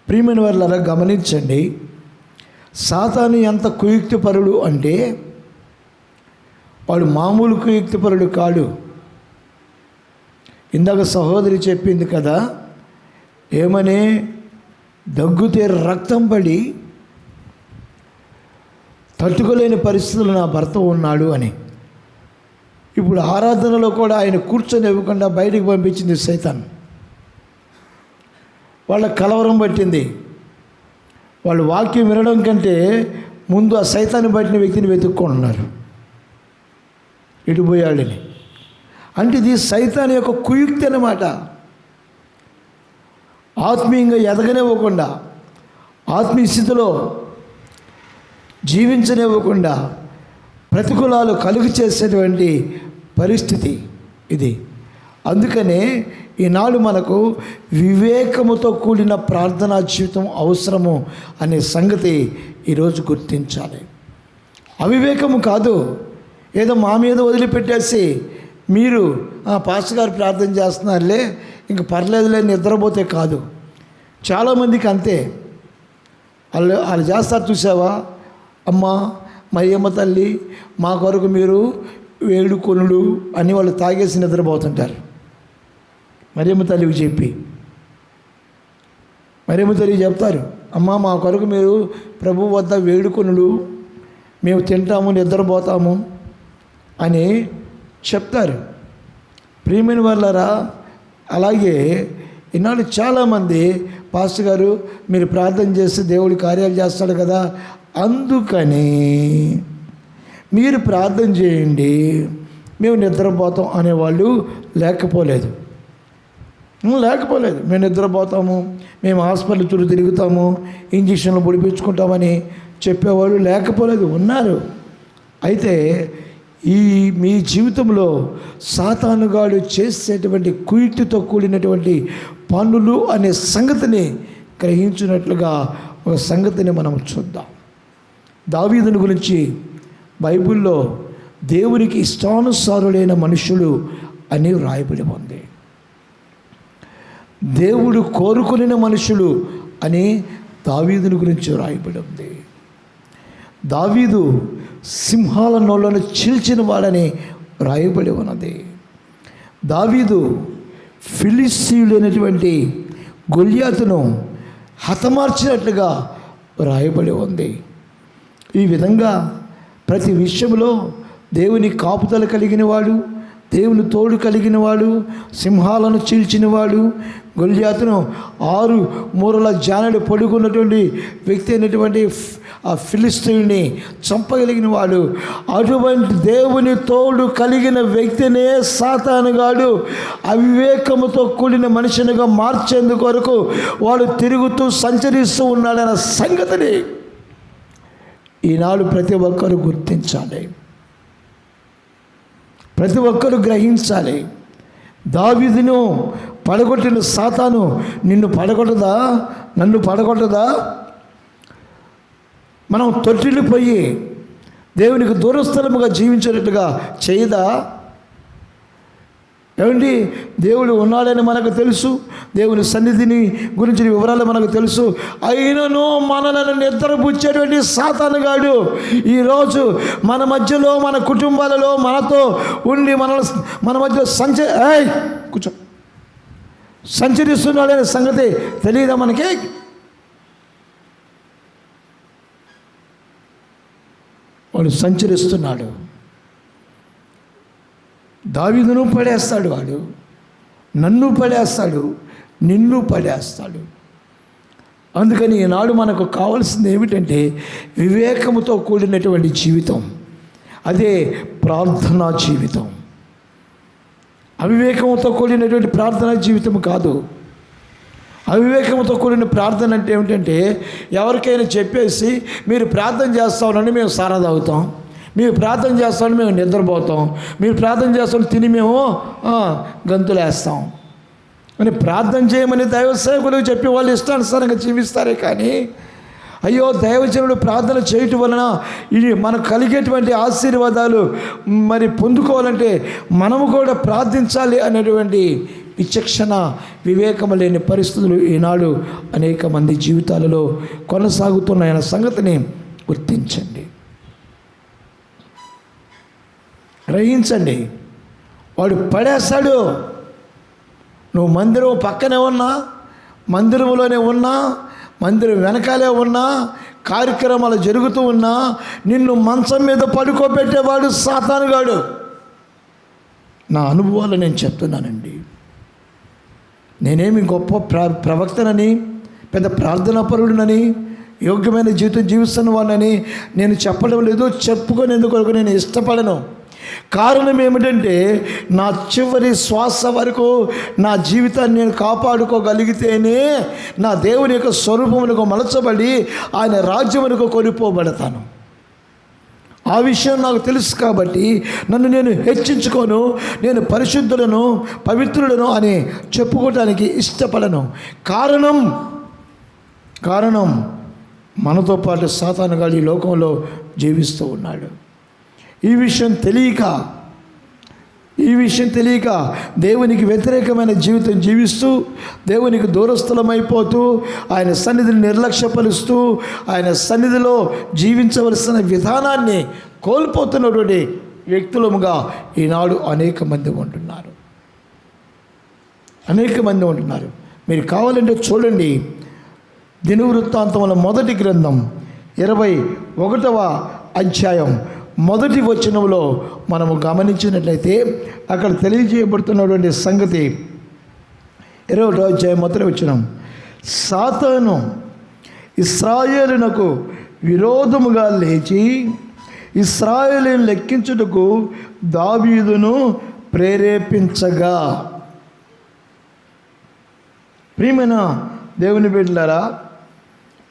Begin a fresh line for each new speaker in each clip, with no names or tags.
ప్రియమైన వాళ్ళలా గమనించండి, సాతాను ఎంత కుయుక్తిపరుడు అంటే వాడు మామూలు కుయుక్తిపరుడు కాడు. ఇందాక సహోదరి చెప్పింది కదా, ఏమని, దగ్గుతే రక్తం పడి తట్టుకోలేని పరిస్థితులు నా భర్త ఉన్నాడు అని. ఇప్పుడు ఆరాధనలో కూడా ఆయన కూర్చొని ఇవ్వకుండా బయటికి పంపించింది సైతాన్. వాళ్ళ కలవరం పట్టింది. వాళ్ళు వాక్యం వినడం కంటే ముందు ఆ సైతాన్ని పట్టిన వ్యక్తిని వెతుక్కుంటున్నారు, ఇటుపోయాడని. అంటే ఇది సైతాన్ యొక్క కుయుక్తి అన్నమాట. ఆత్మీయంగా ఎదగనివ్వకుండా, ఆత్మీయ స్థితిలో జీవించనివ్వకుండా ప్రతికూలాలు కలుగు చేసేటువంటి పరిస్థితి ఇది. అందుకనే ఈనాడు మనకు వివేకముతో కూడిన ప్రార్థనా జీవితం అవసరము అనే సంగతి ఈరోజు గుర్తించాలి. అవివేకము కాదు, ఏదో మా మీద వదిలిపెట్టేసి మీరు పాస్టర్ గారు ప్రార్థన చేస్తున్నారులే ఇంక పర్లేదులే నిద్రపోతే కాదు. చాలామందికి అంతే. వాళ్ళు చేస్తారు, చూసావా, అమ్మా మరియమ్మ తల్లి మా కొరకు మీరు వేడుకొనుడు అని వాళ్ళు తాగేసి నిద్రపోతుంటారు. మరియమ్మ తల్లికి చెప్పి, మరియమ్మ తల్లి చెప్తారు, అమ్మా మా కొరకు మీరు ప్రభు వద్ద వేడుకొనుడు, మేము తింటాము నిద్రపోతాము అని చెప్తారు. ప్రియమైన వాళ్ళరా, అలాగే ఈనాడు చాలామంది పాస్టర్ గారు మీరు ప్రార్థన చేస్తే దేవుడి కార్యాలు చేస్తాడు కదా, అందుకని మీరు ప్రార్థన చేయండి మేము నిద్రపోతాం అనేవాళ్ళు లేకపోలేదు. మేము నిద్రపోతాము, మేము హాస్పిటల్ చుట్టూ తిరుగుతాము, ఇంజక్షన్లు పొడిపించుకుంటామని చెప్పేవాళ్ళు లేకపోలేదు, ఉన్నారు. అయితే మీ జీవితంలో సాతానుగాడు చేసేటువంటి కుయుక్తితో కూడినటువంటి పనులు అనే సంగతిని గ్రహించినట్లుగా ఒక సంగతిని మనం చూద్దాం. దావీదుని గురించి బైబిల్లో దేవునికి ఇష్టానుసారులైన మనుషులు అని రాయబడి ఉంది. దేవుడు కోరుకునే మనుషులు అని దావీదుని గురించి రాయబడి ఉంది. దావీదు సింహాల నోళ్లను చీల్చిన వాడని రాయబడి ఉన్నది. దావీదు ఫిలిస్తీయుడైనటువంటి గొల్యాతును హతమార్చినట్లుగా రాయబడి ఉంది. ఈ విధంగా ప్రతి విషయంలో దేవుని కాపుదల కలిగిన వాడు, దేవుని తోడు కలిగిన వాడు, సింహాలను చీల్చినవాడు, గొల్యాతును 6 మూరల జానెడు పొడుగున్నటువంటి వ్యక్తి అయినటువంటి ఆ ఫిలిస్తీయుని చంపగలిగిన వాడు. అటువంటి దేవుని తోడు కలిగిన వ్యక్తినే సాతానుగాడు అవివేకముతో కూడిన మనిషినిగా మార్చేందుకు వరకు వాడు తిరుగుతూ సంచరిస్తూ ఉన్నాడన్న సంగతిని ఈనాడు ప్రతి ఒక్కరూ గుర్తించాలి, ప్రతి ఒక్కరూ గ్రహించాలి. దావీదును పడగొట్టిన సాతాను నిన్ను పడగొట్టదా, నన్ను పడగొట్టదా? మనం తొట్టిల్లిపోయి దేవునికి దూరస్థలముగా జీవించేటట్టుగా చేయదా? ఏమండి, దేవుడు ఉన్నాడని మనకు తెలుసు, దేవుని సన్నిధిని గురించి వివరాలు మనకు తెలుసు. అయినను మనలను నిద్రపుచ్చేటువంటి సాతానుగాడు ఈరోజు మన మధ్యలో, మన కుటుంబాలలో మనతో ఉండి మన మధ్యలో సంచరిస్తున్నాడనే సంగతి తెలియదా మనకి? వాడు సంచరిస్తున్నాడు. దావీదును పడేస్తాడు, వాడు నన్ను పడేస్తాడు, నిన్ను పడేస్తాడు. అందుకని ఈనాడు మనకు కావాల్సింది ఏమిటంటే వివేకముతో కూడినటువంటి జీవితం, అదే ప్రార్థనా జీవితం. అవివేకంతో కూడినటువంటి ప్రార్థనా జీవితం కాదు. అవివేకంతో కూడిన ప్రార్థన అంటే ఏమిటంటే ఎవరికైనా చెప్పేసి మీరు ప్రార్థన చేస్తామని మేము సారా తాగుతాం, మీరు ప్రార్థన చేస్తామని మేము నిద్రపోతాం, మీరు ప్రార్థన చేస్తామని తిని మేము గంతులేస్తాం అని ప్రార్థన చేయమని దైవ సేవకులకు చెప్పి వాళ్ళు ఇష్టానుసారంగా జీవిస్తారే. కానీ అయ్యో, దైవజనుడు ప్రార్థన చేయటం వలన ఇది మనకు కలిగేటువంటి ఆశీర్వాదాలు మరి పొందుకోవాలంటే మనము కూడా ప్రార్థించాలి అనేటువంటి విచక్షణ వివేకము లేని పరిస్థితులు ఈనాడు అనేక మంది జీవితాలలో కొనసాగుతున్నాయన్న సంగతిని గుర్తించండి, గ్రహించండి. వాడు పడేస్తాడు. నువ్వు మందిరం పక్కనే ఉన్నా, మందిరంలోనే ఉన్నా, మందిరం వెనకాలే ఉన్నా, కార్యక్రమాలు జరుగుతూ ఉన్నా నిన్ను మంచం మీద పడుకోబెట్టేవాడు సాతానుగాడు. నా అనుభవాలు నేను చెప్తున్నానండి. నేనేమి గొప్ప ప్రవక్తనని, పెద్ద ప్రార్థనాపరుడినని, యోగ్యమైన జీవితం జీవిస్తున్న వాడినని నేను చెప్పడం లేదు. చెప్పుకునేందుకు నేను ఇష్టపడను. కారణం ఏమిటంటే నా చివరి శ్వాస వరకు నా జీవితాన్ని నేను కాపాడుకోగలిగితేనే నా దేవుని యొక్క స్వరూపమునకు మలచబడి ఆయన రాజ్యమునకు కొనిపోబడతాను. ఆ విషయం నాకు తెలుసు కాబట్టి నన్ను నేను హెచ్చించుకోను, నేను పరిశుద్ధులను పవిత్రులను అని చెప్పుకోవటానికి ఇష్టపడను. కారణం మనతో పాటు సాతానుగాడు ఈ లోకంలో జీవిస్తూ ఉన్నాడు. ఈ విషయం తెలియక దేవునికి వ్యతిరేకమైన జీవితం జీవిస్తూ, దేవునికి దూరస్థలమైపోతూ, ఆయన సన్నిధిని నిర్లక్ష్యపరుస్తూ, ఆయన సన్నిధిలో జీవించవలసిన విధానాన్ని కోల్పోతున్నటువంటి వ్యక్తులముగా ఈనాడు అనేక మంది ఉంటున్నారు. మీరు కావాలంటే చూడండి, దినవృత్తాంతముల మొదటి గ్రంథం 21వ అధ్యాయం మొదటి వచనంలో మనము గమనించినట్లయితే అక్కడ తెలియజేయబడుతున్నటువంటి సంగతి 21వ అధ్యాయం మొదటి వచనం. సాతాను ఇశ్రాయేలునకు విరోధముగా లేచి ఇశ్రాయేలును లెక్కించుటకు దావీదును ప్రేరేపించగా. ప్రియమైన దేవుని బిడ్డలారా,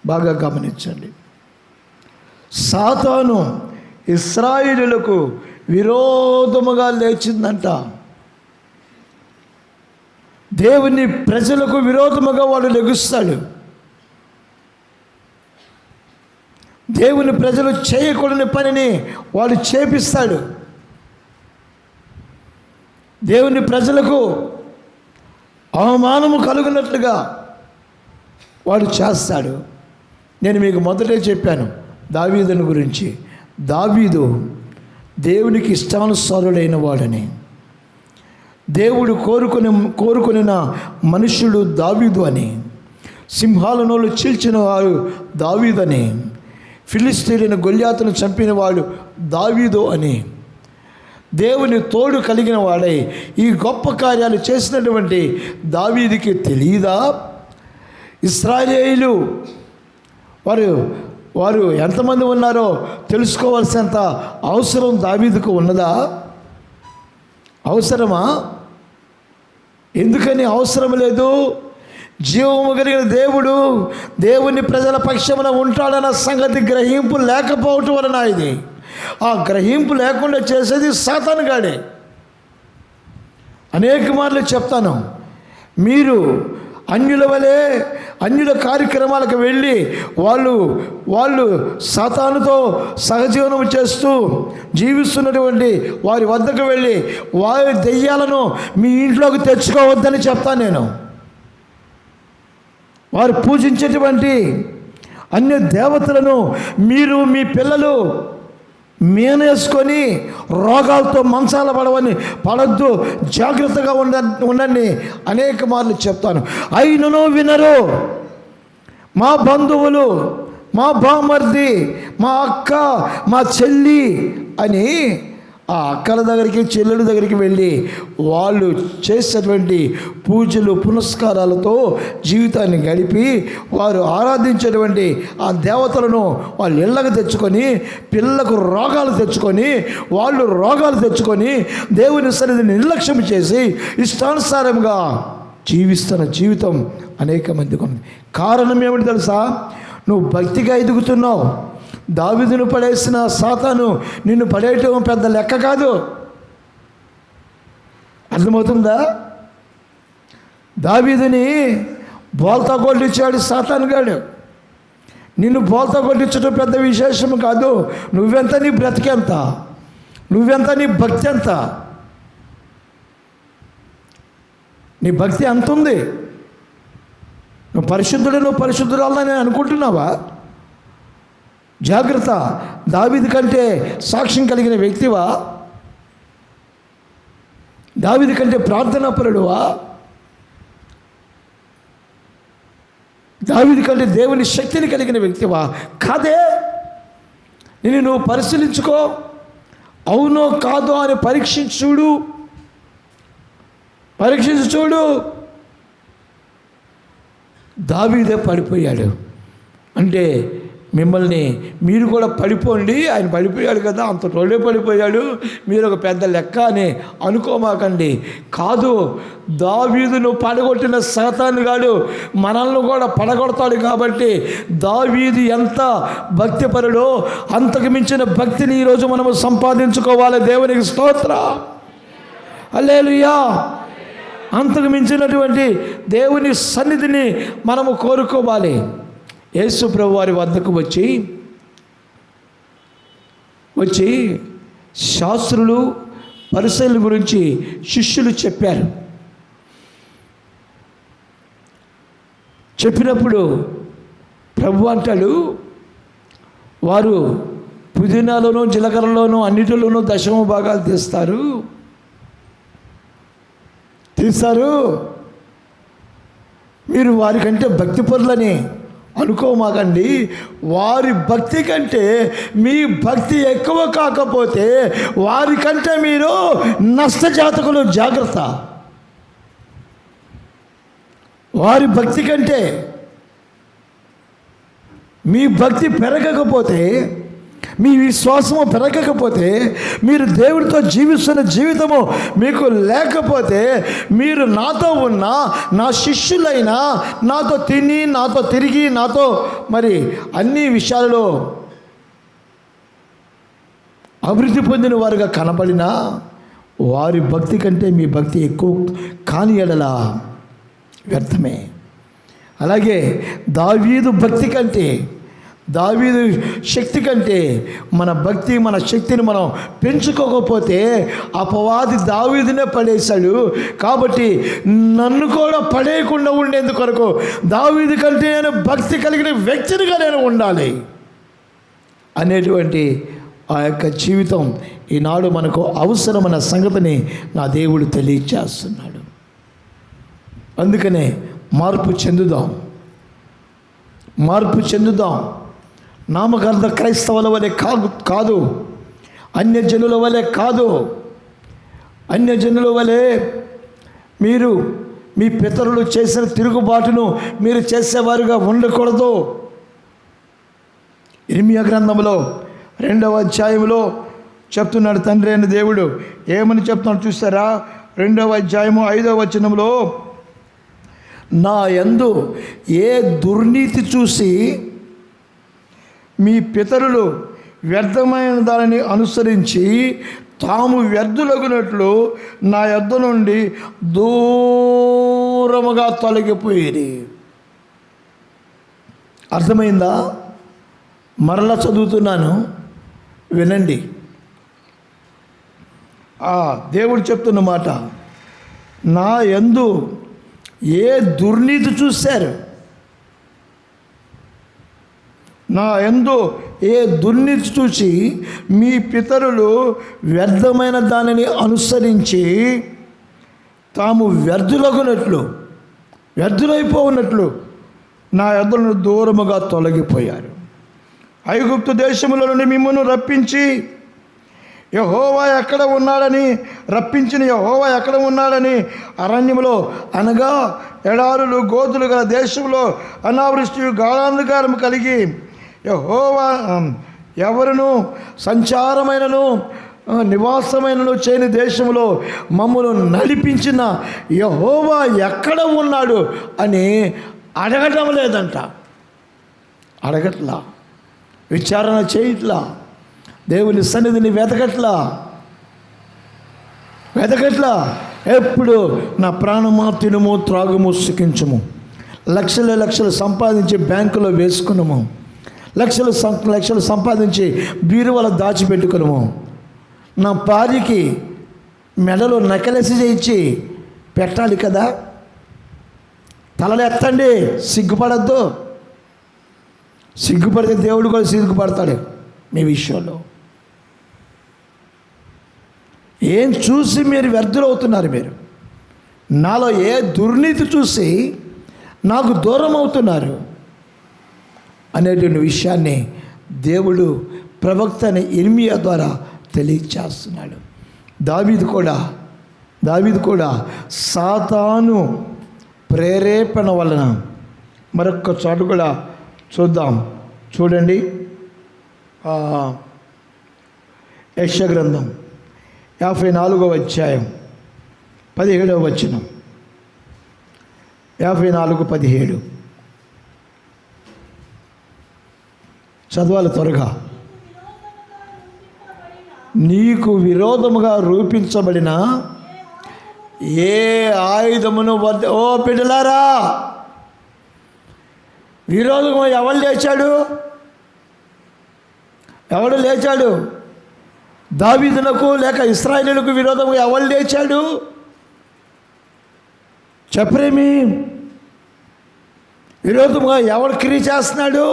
బాగా గమనించండి. సాతాను ఇశ్రాయేలులకు విరోధముగా లేచిందంట. దేవుని ప్రజలకు విరోధముగా వాడు లెగుస్తాడు. దేవుని ప్రజలు చేయకూడని పనిని వాడు చేపిస్తాడు. దేవుని ప్రజలకు అవమానము కలుగునట్లుగా వాడు చేస్తాడు. నేను మీకు మొదటే చెప్పాను దావీదుని గురించి. దావీదు దేవునికి ఇష్టానుసారుడైన వాడని, దేవుడు కోరుకునిన మనుష్యుడు దావీదు అని, సింహాల నోళ్ళు చీల్చిన వాడు దావీదని, ఫిలిష్తీయులైన గొల్యాతును చంపిన వాడు దావీదు అని, దేవుని తోడు కలిగిన వాడై ఈ గొప్ప కార్యాలు చేసినటువంటి దావీదుకి తెలియదా? ఇశ్రాయేలు వారు ఎంతమంది ఉన్నారో తెలుసుకోవాల్సినంత అవసరం దావీదుకు ఉన్నదా? అవసరమా? ఎందుకని అవసరం లేదు? జీవము కలిగిన దేవుడు దేవుని ప్రజల పక్షమున ఉంటాడన్న సంగతి గ్రహింపు లేకపోవటం వలన ఇది. ఆ గ్రహింపు లేకుండా చేసేది సాతానుగాడే. అనేక మార్లు చెప్తాను, మీరు అన్యుల వలె అన్యుల కార్యక్రమాలకు వెళ్ళి వాళ్ళు సాతానుతో సహజీవనం చేస్తూ జీవిస్తున్నటువంటి వారి వద్దకు వెళ్ళి వారి దెయ్యాలను మీ ఇంట్లోకి తెచ్చుకోవద్దని చెప్తాను నేను. వారు పూజించేటువంటి అన్య దేవతలను మీరు మీ పిల్లలు మేనేసుకొని రోగాలతో మంచాల పడద్దు, జాగ్రత్తగా ఉండండి అనేక మార్లు చెప్తాను. అయినను వినరు. మా బంధువులు, మా బామర్ది, మా అక్క, మా చెల్లి అని ఆ అక్కల దగ్గరికి చెల్లెల దగ్గరికి వెళ్ళి వాళ్ళు చేసేటువంటి పూజలు పునస్కారాలతో జీవితాన్ని గడిపి వారు ఆరాధించేటువంటి ఆ దేవతలను వాళ్ళు ఇళ్ళకు తెచ్చుకొని పిల్లలకు రోగాలు తెచ్చుకొని వాళ్ళు రోగాలు తెచ్చుకొని దేవుని సన్నిధిని నిర్లక్ష్యం చేసి ఇష్టానుసారంగా జీవిస్తున్న జీవితం అనేక మందికి ఉంది. కారణం ఏమిటి తెలుసా? నువ్వు భక్తిగా ఎదుగుతున్నావు. దావీదును పడేసిన సాతాను నిన్ను పడేయటం పెద్ద లెక్క కాదు. అర్థమవుతుందా? దావీదుని బోల్తా కొట్టించాడు సాతానుగాడు. నిన్ను బోల్తా కొట్టించడం పెద్ద విశేషం కాదు. నువ్వెంత, నీ బ్రతికెంత, నువ్వెంత, నీ భక్తి ఎంత. నీ భక్తి అంత ఉంది. నువ్వు పరిశుద్ధురాలని అనుకుంటున్నావా? జాగ్రత్త. దావీదు కంటే సాక్ష్యం కలిగిన వ్యక్తివా? దావీదు కంటే ప్రార్థనాపరుడువా? దావీదు కంటే దేవుని శక్తిని కలిగిన వ్యక్తివా? కాదే. నేను నువ్వు పరిశీలించుకో. అవునో కాదో అని పరీక్షించి చూడు. దావీదే పడిపోయాడు అంటే మిమ్మల్ని మీరు కూడా పడిపోండి. ఆయన పడిపోయాడు కదా, అంత రోడ్డే పడిపోయాడు, మీరు ఒక పెద్ద లెక్క అని అనుకోమాకండి. కాదు, దావీదును పడగొట్టిన సాతాను గాడు మనల్ని కూడా పడగొడతాడు. కాబట్టి దావీదు ఎంత భక్తిపరుడో అంతకు మించిన భక్తిని ఈరోజు మనము సంపాదించుకోవాలి. దేవునికి స్తోత్రం, హల్లెలూయా. అంతకు మించినటువంటి దేవుని సన్నిధిని మనము కోరుకోవాలి. యేసు ప్రభు వారి వద్దకు వచ్చి శాస్త్రులు పరిసయ్యుల గురించి శిష్యులు చెప్పినప్పుడు ప్రభు అంటాడు, వారు పుదీనాలోనూ జీలకర్రలోనూ అన్నిటిలోనూ దశమ భాగాలు తీస్తారు. మీరు వారికంటే భక్తిపరులని అనుకోమాకండి. వారి భక్తి కంటే మీ భక్తి ఎక్కువ కాకపోతే వారికంటే మీరు నష్టజాతకులు. జాగ్రత్త. వారి భక్తి కంటే మీ భక్తి పెరగకపోతే, మీ విశ్వాసము పెరగకపోతే, మీరు దేవుడితో జీవిస్తున్న జీవితము మీకు లేకపోతే, మీరు నాతో ఉన్న నా శిష్యులైనా నాతో తిని, నాతో తిరిగి, నాతో మరి అన్ని విషయాలలో అభివృద్ధి పొందిన వారుగా కనబడినా వారి భక్తి కంటే మీ భక్తి ఎక్కువ కాని ఎడల వ్యర్థమే. అలాగే దావీదు భక్తి కంటే, దావీదు శక్తి కంటే మన భక్తి, మన శక్తిని మనం పెంచుకోకపోతే అపవాది దావీదునే పడేశాడు. కాబట్టి నన్ను కూడా పడేయకుండా ఉండేందుకొరకు దావీదు కంటే నేను భక్తి కలిగిన వ్యక్తినిగా నేను ఉండాలి అనేటువంటి ఆ యొక్క జీవితం ఈనాడు మనకు అవసరమైన సంగతిని నా దేవుడు తెలియచేస్తున్నాడు. అందుకనే మార్పు చెందుదాం. నామకార్థ క్రైస్తవుల వలె కాదు, అన్యజనుల వలె కాదు. అన్యజనుల వలె మీరు మీ పితరులు చేసిన తిరుగుబాటును మీరు చేసేవారుగా ఉండకూడదు. ఇర్మియా గ్రంథంలో 2వ అధ్యాయంలో చెప్తున్నాడు తండ్రి అయిన దేవుడు. ఏమని చెప్తున్నాడు చూస్తారా? 2వ అధ్యాయము 5వ వచనంలో, నా యందు ఏ దుర్నీతి చూసి మీ పితరులు వ్యర్థమైన దానిని అనుసరించి తాము వ్యర్థులగునట్లు నా యొద్ద నుండి దూరముగా తొలగిపోయేది. అర్థమైందా? మరలా చదువుతున్నాను, వినండి. దేవుడు చెప్తున్న మాట, నా యందు ఏ దుర్నీతి చూశారు, నా యందు ఏ దుర్నీతి చూసి మీ పితరులు వ్యర్థమైన దానిని అనుసరించి తాము వ్యర్థులైపోవునట్లు నా యొద్దను దూరముగా తొలగిపోయారు. ఐగుప్తు దేశముల నుండి మిమ్మును రప్పించిన యెహోవా ఎక్కడ ఉన్నాడని అరణ్యములో అనగా ఎడారులు గోతులు గల దేశంలో అనావృష్టి గాఢాంధకారం కలిగి యెహోవా ఎవరును సంచారమైనను నివాసమైనను చేయని దేశంలో మమ్మను నడిపించిన యెహోవా ఎక్కడ ఉన్నాడు అని అడగటం లేదంట. అడగట్లా, విచారణ చేయట్లా, దేవుని సన్నిధిని వెతకట్లా. ఎప్పుడు నా ప్రాణమా తినుము, త్రాగుము, సుఖించుము, లక్షలు సంపాదించి బ్యాంకులో వేసుకున్నాము, లక్షలు సంపాదించి బీరువాలో దాచిపెట్టుకున్నాము, నా భార్యకి మెడలో నెకలెస్ చేయించి పెట్టాలి కదా, తలలెత్తండి, సిగ్గుపడద్దు. సిగ్గుపడితే దేవుడు కూడా సిగ్గుపడతాడు మీ విషయంలో. ఏం చూసి మీరు వ్యర్థులవుతున్నారు? మీరు నాలో ఏ దుర్నీతి చూసి నాకు దూరం అవుతున్నారు అనేటువంటి విషయాన్ని దేవుడు ప్రవక్త అయిన ఇర్మియా ద్వారా తెలియచేస్తున్నాడు. దావీదు కూడా సాతాను ప్రేరేపణ వలన మరొక చోటు కూడా చూద్దాం. చూడండి, యెషయా గ్రంథం 54వ అధ్యాయం 17వ వచనం. 54:17 చదవాలి త్వరగా. నీకు విరోధముగా రూపించబడిన ఏ ఆయుధమును ఓ బిడ్డలారా, విరోధము ఎవడు లేచాడు? దావీదునకు లేక ఇశ్రాయేలుకు విరోధముగా ఎవడు లేచాడు? చెప్పరేమి? విరోధముగా ఎవడు క్రియ చేస్తున్నాడు?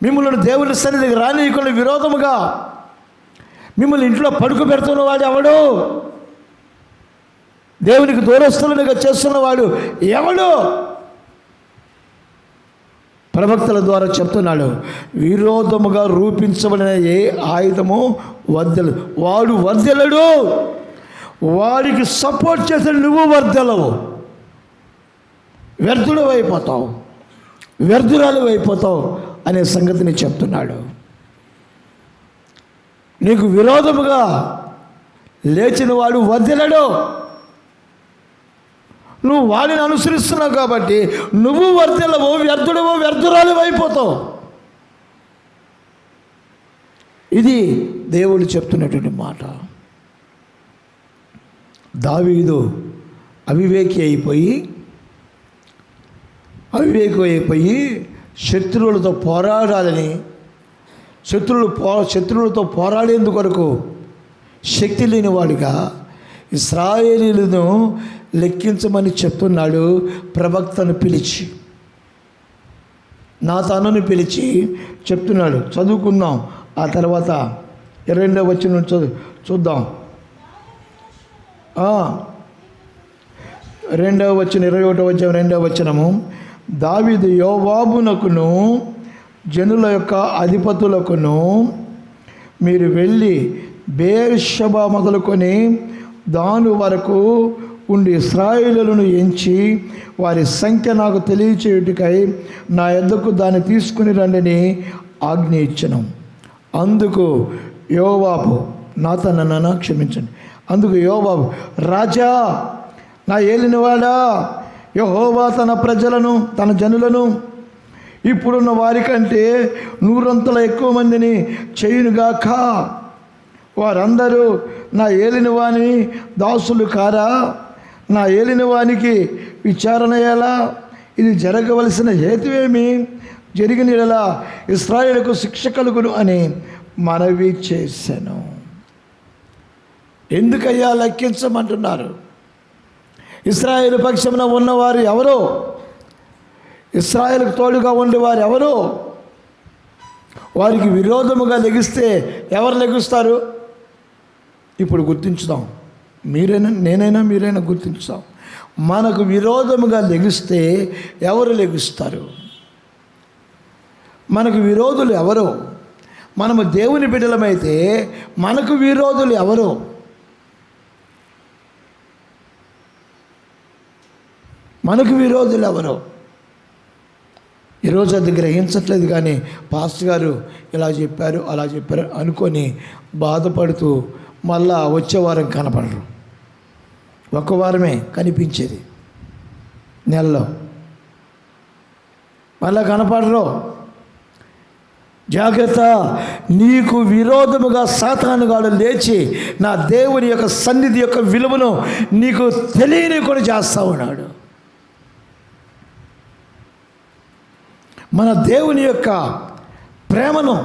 మిమ్మల్ని దేవుని సన్నిధికి రానియకుండా విరోధముగా మిమ్మల్ని ఇంట్లో పడుకు పెడుతున్నవాడు ఎవడు? దేవునికి దూరస్తులుగా చేస్తున్నవాడు ఎవడు? ప్రవక్తల ద్వారా చెప్తున్నాడు, విరోధముగా రూపించబడిన ఏ ఆయుధము వాడు వర్ధెలడు. వాడికి సపోర్ట్ చేసిన నువ్వు వర్ధెలవు, వ్యర్థురాలు అయిపోతావు అనే సంగతిని చెప్తున్నాడు. నీకు విరోధముగా లేచిన వాడు వర్ధెలడు. నువ్వు వాడిని అనుసరిస్తున్నావు కాబట్టి నువ్వు వర్ధెలవు, వ్యర్థురాలు అయిపోతావు. ఇది దేవుడు చెప్తున్నటువంటి మాట. దావీదు అవివేకి అయిపోయి శత్రువులతో పోరాడాలని, శత్రువులతో పోరాడేందుకొరకు శక్తి లేనివాడుగా ఇశ్రాయేలీయులను లెక్కించమని చెప్తున్నాడు. ప్రవక్తను పిలిచి, నాతానుని పిలిచి చెప్తున్నాడు. చదువుకుందాం. ఆ తర్వాత 22వ వచనం చూద్దాం. 2వ వచనం 21వ వచనం 2వ వచనము. దావీదు యోవాబునకును జనుల యొక్క అధిపతులకును, మీరు వెళ్ళి బేర్షెబా మొదలుకొని దాను వరకు ఉండి ఇశ్రాయేలులను ఎంచి వారి సంఖ్య నాకు తెలియచేయుటకై నా యొద్దకు దాన్ని తీసుకుని రండిని ఆజ్ఞ ఇచ్చెను. అందుకు యోవాబు, నాతనన్నా క్షమించండి. అందుకు యోవాబు, రాజా, నా ఏలినవాడా, యెహోవా తన ప్రజలను, తన జనులను ఇప్పుడున్న వారికంటే 100 ఎక్కువ మందిని చేయునుగాక. వారందరూ నా ఏలినవాని దాసులు కారా? నా ఏలినవానికి విచారణ ఎలా? ఇది జరగవలసిన హేతువేమి? జరిగిన ఎలా ఇశ్రాయేలుకు శిక్ష కలుగును అని మనవి చేశాను. ఎందుకయ్యా లెక్కించమంటున్నారు? ఇశ్రాయేలు పక్షమున ఉన్నవారు ఎవరో? ఇశ్రాయేలుకు తోడుగా ఉండేవారు ఎవరో? వారికి విరోధముగా లెగిస్తే ఎవరు లెగుస్తారు? ఇప్పుడు గుర్తించుదాం. మీరైనా గుర్తించుదాం. మనకు విరోధముగా లెగిస్తే ఎవరు లెగుస్తారు? మనకు విరోధులు ఎవరు? మనము దేవుని బిడ్డలమైతే మనకు విరోధులు ఎవరు? మనకు విరోధులు ఎవరు? ఈరోజు అది గ్రహించట్లేదు. కానీ పాస్టర్ గారు ఇలా చెప్పారు, అలా చెప్పారు అనుకొని బాధపడుతూ మళ్ళా వచ్చే వారం కనపడరు. ఒక వారమే కనిపించేది నెలలో, మళ్ళా కనపడరు. జాగ్రత్త. నీకు విరోధముగా సాతానుగాడు లేచి నా దేవుని యొక్క సన్నిధి యొక్క విలువను నీకు తెలియనికొని చేస్తూ ఉన్నాడు. మన దేవుని యొక్క ప్రేమను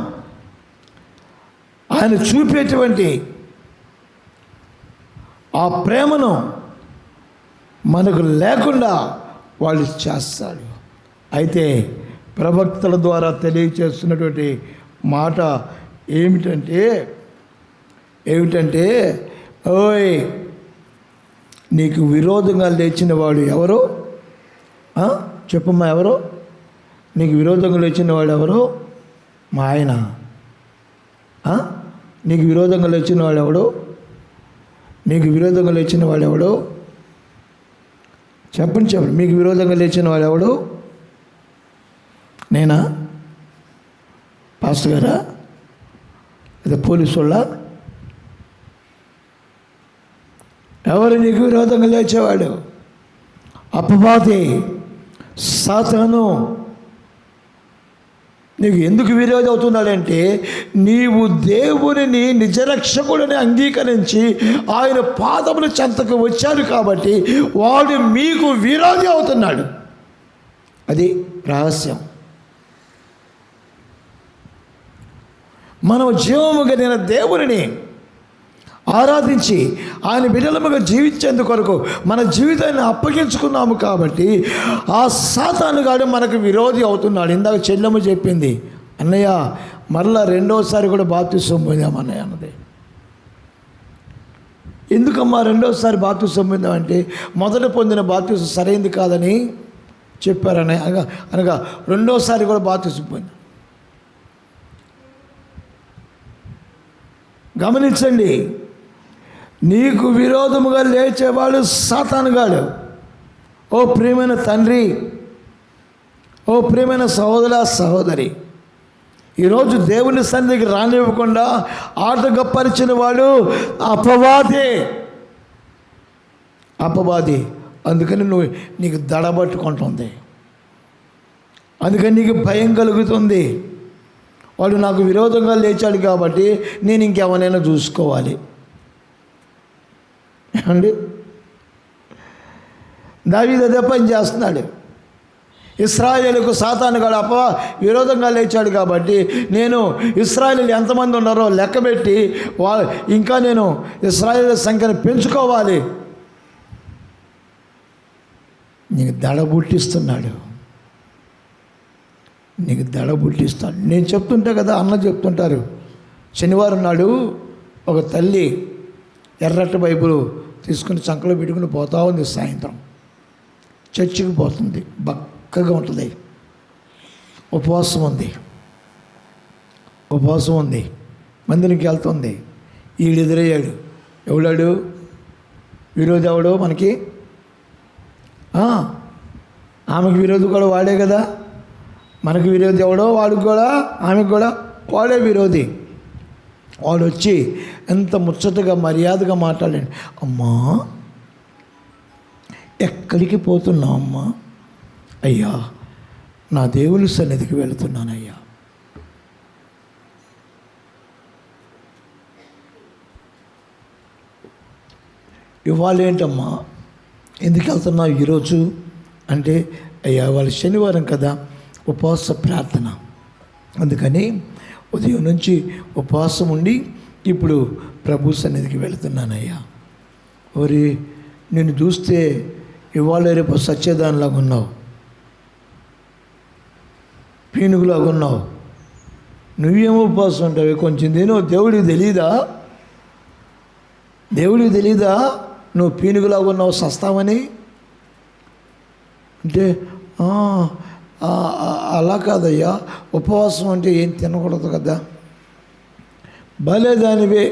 ఆయన చూపేటువంటి ఆ ప్రేమను మనకు లేకుండా వాళ్ళు చేస్తాడు. అయితే ప్రవక్తల ద్వారా తెలియచేస్తున్నటువంటి మాట ఏమిటంటే ఓయ్, నీకు విరోధంగా లేచిన వాడు ఎవరు? చెప్పమ్మా, ఎవరు నీకు విరోధంగా లేచిన వాడు ఎవరు? మా ఆయన. నీకు విరోధంగా లేచిన వాడు ఎవడు? నీకు విరోధంగా లేచిన వాడు ఎవడు? చెప్పండి. మీకు విరోధంగా లేచిన వాడు ఎవడు? నేనా? పాస్టర్ గారా? లేదా పోలీసు వాళ్ళ? ఎవరు నీకు విరోధంగా లేచేవాడు? అపవాది, సాతాను. నీకు ఎందుకు విరోధి అవుతున్నాడంటే, నీవు దేవునిని నిజరక్షకుడిని అంగీకరించి ఆయన పాదముల చెంతకు వచ్చాడు కాబట్టి వాడు మీకు విరోధి అవుతున్నాడు. అది రహస్యం. మనం జీవము కలిగిన దేవునిని ఆరాధించి ఆయన బిడ్డలముగా జీవించేందుకు కొరకు మన జీవితాన్ని అప్పగించుకున్నాము కాబట్టి ఆ సాతానుగాడు మనకు విరోధి అవుతున్నాడు. ఇందాక చెల్లెమ్మ చెప్పింది, అన్నయ్య మరలా రెండోసారి కూడా బాప్తిసం పొందాం అన్నయ్య అన్నది. ఎందుకమ్మా రెండోసారి బాప్తిసం పొందామంటే, మొదట పొందిన బాప్తిసం సరైంది కాదని చెప్పారన్నయ్య. అనగా రెండోసారి కూడా బాప్తిసం పొందాం. గమనించండి, నీకు విరోధముగా లేచేవాడు సాతానుగాడు. ఓ ప్రియమైన తండ్రి, ఓ ప్రియమైన సహోదరి, ఈరోజు దేవుని సన్నిధికి రానివ్వకుండా ఆటగప్పరిచిన వాడు అపవాది. అందుకని నీకు దడబట్టుకుంటుంది, అందుకని నీకు భయం కలుగుతుంది. వాడు నాకు విరోధంగా లేచాడు కాబట్టి నేను ఇంకెవరైనా చూసుకోవాలి అండి. దావీదు అదే పని చేస్తున్నాడు. ఇశ్రాయేలుకు సాతానుగాడు విరోధంగా లేచాడు కాబట్టి నేను ఇశ్రాయేలు ఎంతమంది ఉన్నారో లెక్కబెట్టి ఇంకా నేను ఇశ్రాయేలు సంఖ్యను పెంచుకోవాలి. నీకు దడబుట్టిస్తున్నాడు. నేను చెప్తుంటా కదా, అన్న చెప్తుంటారు. శనివారం నాడు ఒక తల్లి ఎర్రటి బైబుల్ తీసుకుని చంకలో పెట్టుకుని పోతా ఉంది. సాయంత్రం చర్చికి పోతుంది, బక్కగా ఉంటుంది, ఉపవాసం ఉంది, మందిరికి వెళ్తుంది. ఈడెదురయ్యాడు. ఎవడాడు? విరోధి ఎవడో మనకి? ఆమెకు విరోధి కూడా వాడే కదా. మనకు విరోధి ఎవడో వాడికి కూడా, ఆమెకు కూడా వాడే విరోధి. వాడు వచ్చి ఎంత ముచ్చటగా మర్యాదగా మాట్లాడండి. అమ్మా, ఎక్కడికి పోతున్నావు అమ్మా? అయ్యా, నా దేవుని సన్నిధికి వెళుతున్నానయ్యా. ఇవాళ ఏంటమ్మా, ఎందుకు వెళ్తున్నావు ఈరోజు అంటే, అయ్యా వాళ్ళు శనివారం కదా, ఉపవాస ప్రార్థన, అందుకని ఉదయం నుంచి ఉపవాసం ఉండి ఇప్పుడు ప్రభు సన్నిధికి వెళుతున్నానయ్యా. ఓరి, నిన్ను చూస్తే ఇవాళ రేపు సత్యదానిలాగా ఉన్నావు, పీనుగులాగా ఉన్నావు. నువ్వేమో ఉపవాసం ఉంటావు, కొంచెం తిను. దేవుడికి తెలీదా నువ్వు పీనుగులాగా ఉన్నావు, సస్తావని అంటే అలా కాదయ్యా, ఉపవాసం అంటే ఏం తినకూడదు కదా. భలేదానివే,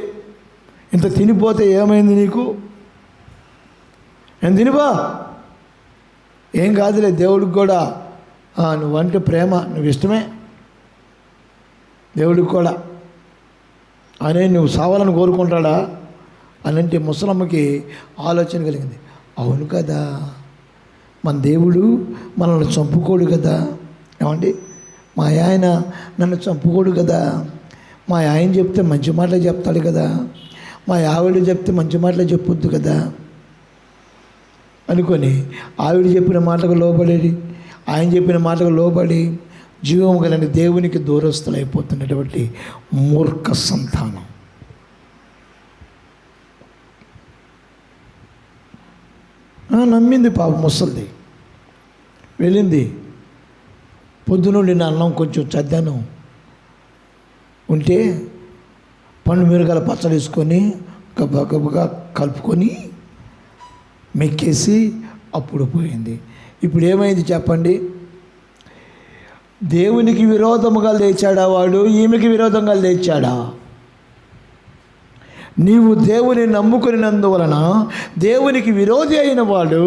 ఇంత తినిపోతే ఏమైంది నీకు? ఏం తినిపా, ఏం కాదులే, దేవుడికి కూడా నువ్వంటే ప్రేమ, నువ్వు ఇష్టమే దేవుడికి కూడా అనే, నువ్వు సావాలని కోరుకుంటాడా అని అంటే ముసలమ్మకి ఆలోచన కలిగింది. అవును కదా, మన దేవుడు మనల్ని చంపుకోడు కదా. ఏమండి, మా ఆయన నన్ను చంపుకోడు కదా, మా ఆయన చెప్తే మంచి మాటలే చెప్తాడు కదా, మా ఆవిడ చెప్తే మంచి మాటలే చెప్పొద్దు కదా అనుకొని ఆవిడ చెప్పిన మాటకు లోబడేది, ఆయన చెప్పిన మాటకు లోబడి జీవం కలిగిన దేవునికి దూరస్తులైపోతున్నటువంటి మూర్ఖ సంతానం. నమ్మింది పాప ముసలిది. వెళ్ళింది. పొద్దునుండి నా అన్నం కొంచెం చద్దాను ఉంటే పండు మిరగాల పచ్చడి వేసుకొని గబ్బగా కలుపుకొని మెక్కేసి అప్పుడు పోయింది. ఇప్పుడు ఏమైంది చెప్పండి? దేవునికి విరోధముగా లేచాడా వాడు? ఈమెకి విరోధంగా లేచాడా? నీవు దేవుని నమ్ముకున్నందువలన దేవునికి విరోధి అయిన వాడు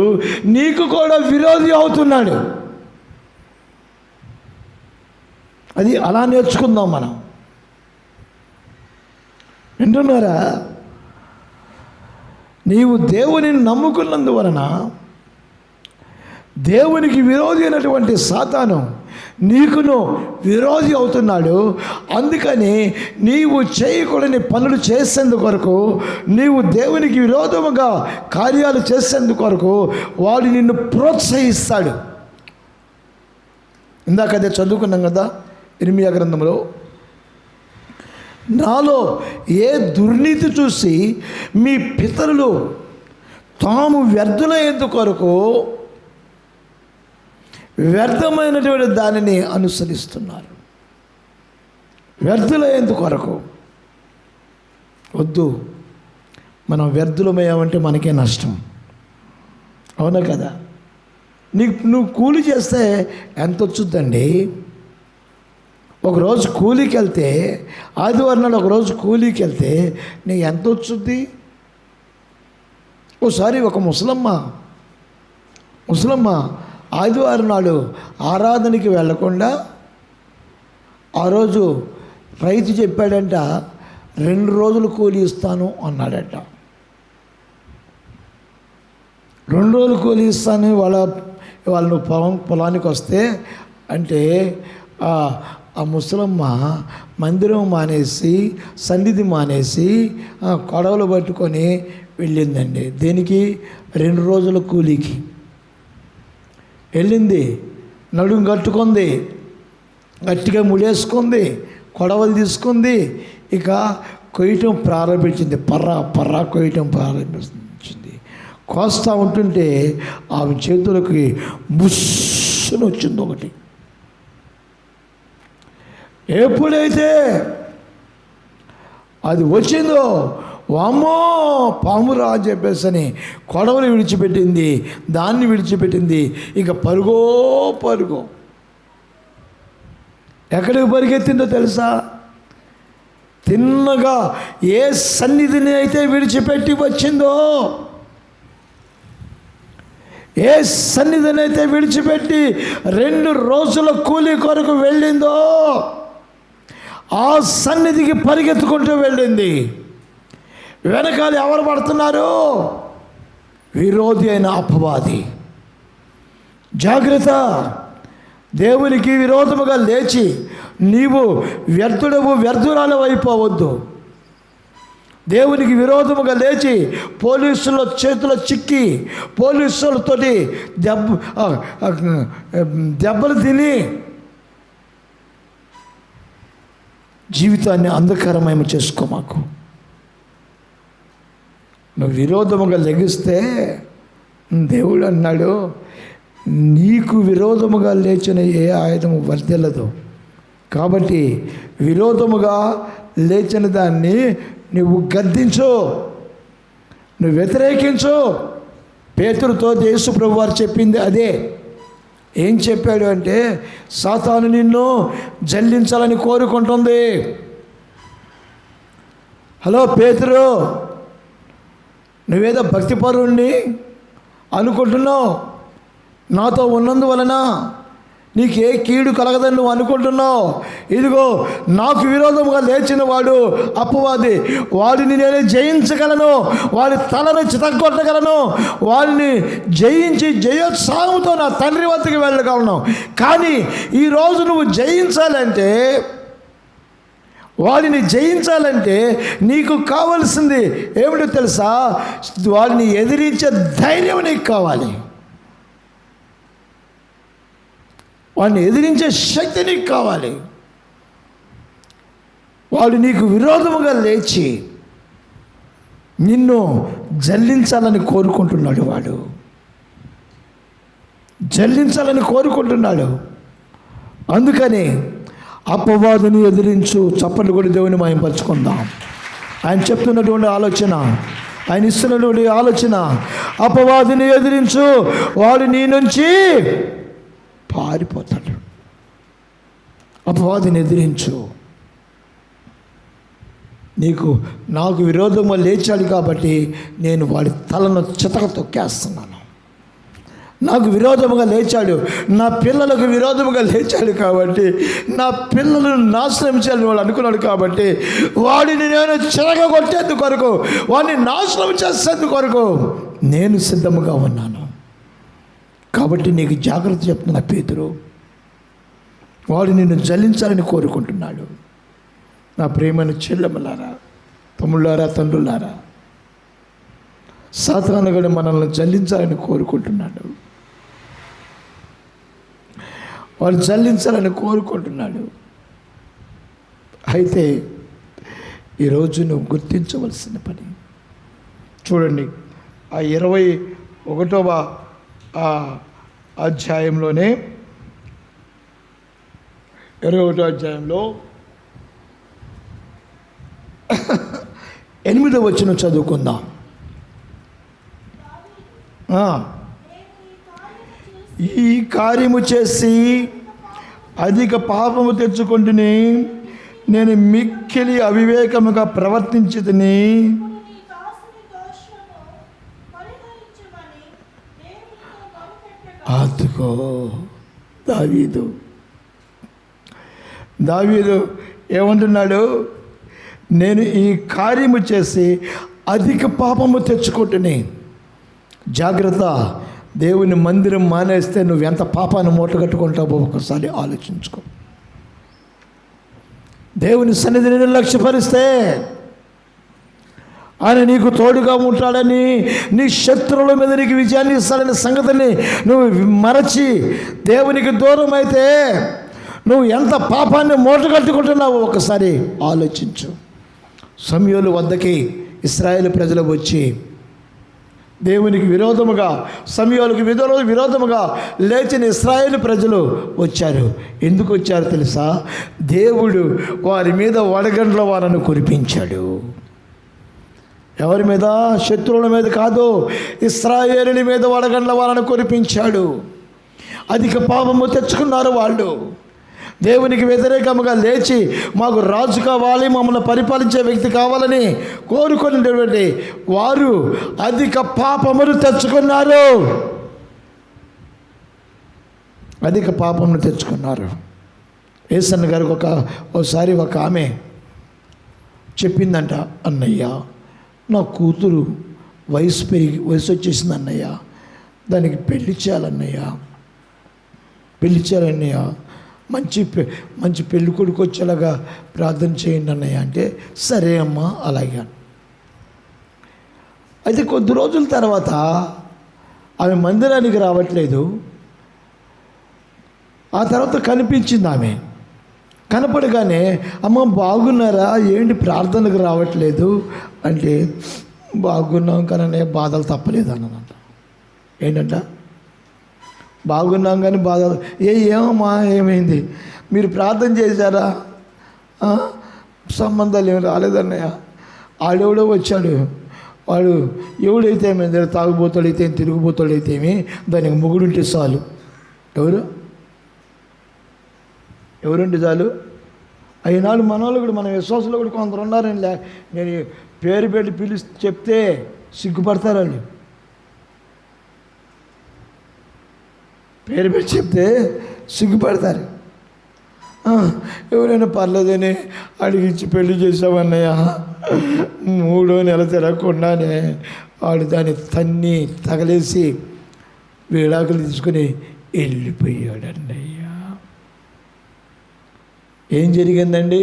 నీకు కూడా విరోధి అవుతున్నాడు. అది అలా నేర్చుకుందాం మనం. వింటున్నారా? నీవు దేవుని నమ్ముకున్నందువలన దేవునికి విరోధి అయినటువంటి సాతాను నీకును విరోధి అవుతున్నాడు. అందుకని నీవు చేయకూడని పనులు చేసేందుకొరకు, నీవు దేవునికి విరోధముగా కార్యాలు చేసేందుకొరకు వాడు నిన్ను ప్రోత్సహిస్తాడు. ఇందాక అదే చదువుకున్నాం కదా ఇర్మియా గ్రంథంలో, నాలో ఏ దుర్నీతి చూసి మీ పితరులు తాము వ్యర్థులయ్యేందు కొరకు వ్యర్థమైనటువంటి దానిని అనుసరిస్తున్నారు. వ్యర్థులయ్యేందు కొరకు వద్దు. మనం వ్యర్థులమయ్యామంటే మనకే నష్టం. అవునా కదా? నువ్వు కూలి చేస్తే ఎంత వచ్చుద్దండి? ఒకరోజు కూలీకి వెళ్తే, ఆదివారం నాడు ఒకరోజు కూలీకి వెళ్తే నీకు ఎంత వచ్చుద్ది? ఓసారి ఒక ముసలమ్మ ఆదివారం నాడు ఆరాధనకి వెళ్ళకుండా ఆ రోజు రైతు చెప్పాడంట 2 రోజులు కూలి ఇస్తాను అన్నాడట. 2 రోజులు కూలి ఇస్తాను వాళ్ళు పొలానికి వస్తే అంటే ఆ ముసలమ్మ మందిరం మానేసి సన్నిధి మానేసి కొడవలు పట్టుకొని వెళ్ళిందండి. దేనికి? 2 రోజుల కూలీకి వెళ్ళింది. నడుము కట్టుకుంది, గట్టిగా ముడేసుకుంది, కొడవలు తీసుకుంది, ఇక కొయ్యటం ప్రారంభించింది. పర్రా కొయ్యటం ప్రారంభించింది. కోస్తా ఉంటుంటే ఆమె చేతులకి బుస్సును వచ్చింది ఒకటి. ఎప్పుడైతే అది వచ్చిందో వామ్మో పామురా అని చెప్పేసి కొడవలు విడిచిపెట్టింది, దాన్ని విడిచిపెట్టింది. ఇక పరుగో ఎక్కడికి పరిగెత్తిందో తెలుసా? తిన్నగా ఏ సన్నిధిని అయితే విడిచిపెట్టి వచ్చిందో, ఏ సన్నిధిని అయితే విడిచిపెట్టి 2 రోజుల కూలి కొరకు వెళ్ళిందో ఆ సన్నిధికి పరిగెత్తుకుంటూ వెళ్ళింది. వెనకాల ఎవరు పడుతున్నారు? విరోధి అయిన అపవాది. జాగ్రత్త. దేవునికి విరోధముగా లేచి నీవు వ్యర్థురాలు అయిపోవద్దు. దేవునికి విరోధముగా లేచి పోలీసుల చేతిలో చిక్కి పోలీసులతోటి దెబ్బలు తిని జీవితాన్ని అంధకారమయం చేసుకోమాకు. నువ్వు విరోధముగా లెగిస్తే దేవుడు అన్నాడు, నీకు విరోధముగా లేచిన ఏ ఆయుధము వర్ధిల్లదు. కాబట్టి విరోధముగా లేచిన దాన్ని నువ్వు గద్దించు, నువ్వు వ్యతిరేకించు. పేతురుతో యేసు ప్రభువు వారు చెప్పింది అదే. ఏం చెప్పాడు అంటే, సాతాను నిన్ను జల్లించాలని కోరుకుంటుంది. హలో పేతురు, నువ్వేదో భక్తిపరుణ్ణి అనుకుంటున్నావు, నాతో ఉన్నందువలన నీకు ఏ కీడు కలగదని నువ్వు అనుకుంటున్నావు. ఇదిగో నాకు విరోధముగా లేచిన వాడు అపవాది, వాడిని నేను జయించగలను, వాడి తలను చితగొట్టగలను, వాడిని జయించి జయోత్సాహంతో నా తండ్రి వద్దకు వెళ్ళగలను. కానీ ఈరోజు నువ్వు జయించాలంటే, వాడిని జయించాలంటే నీకు కావలసింది ఏమిటో తెలుసా? వాడిని ఎదిరించే ధైర్యం నీకు కావాలి, వాడిని ఎదిరించే శక్తి నీకు కావాలి. వాడు నీకు విరోధముగా లేచి నిన్ను జల్లించాలని కోరుకుంటున్నాడు వాడు. జల్లించాలని కోరుకుంటున్నాడు. అందుకని అపవాదిని ఎదిరించు. చప్పట్లు కూడా దేవుని మహిమపరచుకుందాం. ఆయన చెప్తున్నటువంటి ఆలోచన, ఆయన ఇస్తున్నటువంటి ఆలోచన, అపవాదిని ఎదిరించు, వాడు నీ నుంచి పారిపోతాడు. అపవాదిని ఎదిరించు. నాకు విరోధంగా లేచాడు కాబట్టి నేను వాడి తలను చితక తొక్కేస్తున్నాను. నాకు విరోధముగా లేచాడు, నా పిల్లలకు విరోధముగా లేచాడు కాబట్టి, నా పిల్లలను నాశనం చేయాలని వాడు అనుకున్నాడు కాబట్టి, వాడిని నేను చితగొట్టేందుకు కొరకు, వాడిని నాశనం చేసేందుకు కొరకు నేను సిద్ధముగా ఉన్నాను. కాబట్టి నీకు జాగ్రత్త చెప్తున్నా పేతురు, వాడు నిన్ను జల్లించాలని కోరుకుంటున్నాడు. నా ప్రియమైన చెల్లెమ్మలారా, తమ్ముళ్ళారా, తండ్రులారా, సాతాను కూడా మనల్ని జల్లించాలని కోరుకుంటున్నాడు. వాడు జల్లించాలని కోరుకుంటున్నాడు. అయితే ఈరోజు నువ్వు గుర్తించవలసిన పని చూడండి. ఆ 21వ అధ్యాయంలోనే 21వ అధ్యాయంలో 8వ వచనం చదువుకుందాం. ఈ కార్యము చేసి అధిక పాపము తెచ్చుకుంటుని నేను మిక్కిలి అవివేకముగా ప్రవర్తించితిని. అదుగో దావీదు ఏమంటున్నాడు? నేను ఈ కార్యము చేసి అధిక పాపము తెచ్చుకుంటుని. జాగ్రత్త, దేవుని మందిరం మానేస్తే నువ్వు ఎంత పాపాన్ని మూటగట్టుకుంటావో ఒకసారి ఆలోచించుకో. దేవుని సన్నిధిని నిర్లక్ష్యపరిస్తే ఆయన నీకు తోడుగా ఉంటాడని, నీ శత్రువుల మీద నీకు విజయాన్ని ఇస్తాడని సంగతిని నువ్వు మరచి దేవునికి దూరం అయితే నువ్వు ఎంత పాపాన్ని మూటగట్టుకుంటున్నావో ఒకసారి ఆలోచించు. సమూయేలు వద్దకి ఇశ్రాయేలు ప్రజలు వచ్చి దేవునికి విరోధముగా, సమూయేలుకు విరోధముగా లేచిన ఇశ్రాయేలు ప్రజలు వచ్చారు. ఎందుకు వచ్చారు తెలుసా? దేవుడు వారి మీద వడగండ్ల వారను కురిపించాడు. ఎవరి మీద? శత్రువుల మీద కాదు, ఇశ్రాయేలుని మీద వడగండ్ల వారను కురిపించాడు. అధిక పాపము తెచ్చుకున్నారు వాళ్ళు. దేవునికి వ్యతిరేకముగా లేచి మాకు రాజు కావాలి, మమ్మల్ని పరిపాలించే వ్యక్తి కావాలని కోరుకునేటువంటి వారు అధిక పాపమును తెచ్చుకున్నారు. అధిక పాపమును తెచ్చుకున్నారు. యేసన్న గారికి ఒకసారి ఒక ఆమె చెప్పిందంట, అన్నయ్య నా కూతురు వయసు వచ్చేసింది అన్నయ్య, దానికి పెళ్లి చేయాలన్నయ్య, మంచి పెళ్ళి కొడుకు వచ్చేలాగా ప్రార్థన చేయండి అన్నయ్య అంటే, సరే అమ్మా అలాగే. అయితే కొద్ది రోజుల తర్వాత ఆమె మందిరానికి రావట్లేదు. ఆ తర్వాత కనిపించింది ఆమె. కనపడగానే, అమ్మ బాగున్నారా, ఏంటి ప్రార్థనకు రావట్లేదు అంటే, బాగున్నాం కానీ బాధలు తప్పలేదు అన్నమాట. ఏంటంట? బాగున్నాం కానీ బాధలు. ఏమమ్మా ఏమైంది? మీరు ప్రార్థన చేశారా? సంబంధాలు ఏమి రాలేదన్నయ్య. ఆడెవడో వచ్చాడు, వాడు ఎవడైతే ఏమైంది, తాగుబోతాడైతే తిరుగుబోతాడైతేమి, దానికి మొగుడుంటే చాలు. ఎవరుంటే చాలు? అయినాడు మన వాళ్ళు కూడా, మన విశ్వాసంలో కూడా కొందరు ఉన్నారని నేను పేరు పెట్టి చెప్తే సిగ్గుపడతారు వాళ్ళు. పేరు పెట్టి చెప్తే సిగ్గుపడతారు. ఎవరైనా పర్లేదని అడిగించి పెళ్లి చేసామన్నయ్య, 3వ నెల తిరగకుండానే వాడు దాన్ని తన్ని తగలేసి విడాకులు తీసుకుని వెళ్ళిపోయాడు అన్నయ్య. ఏం జరిగిందండి?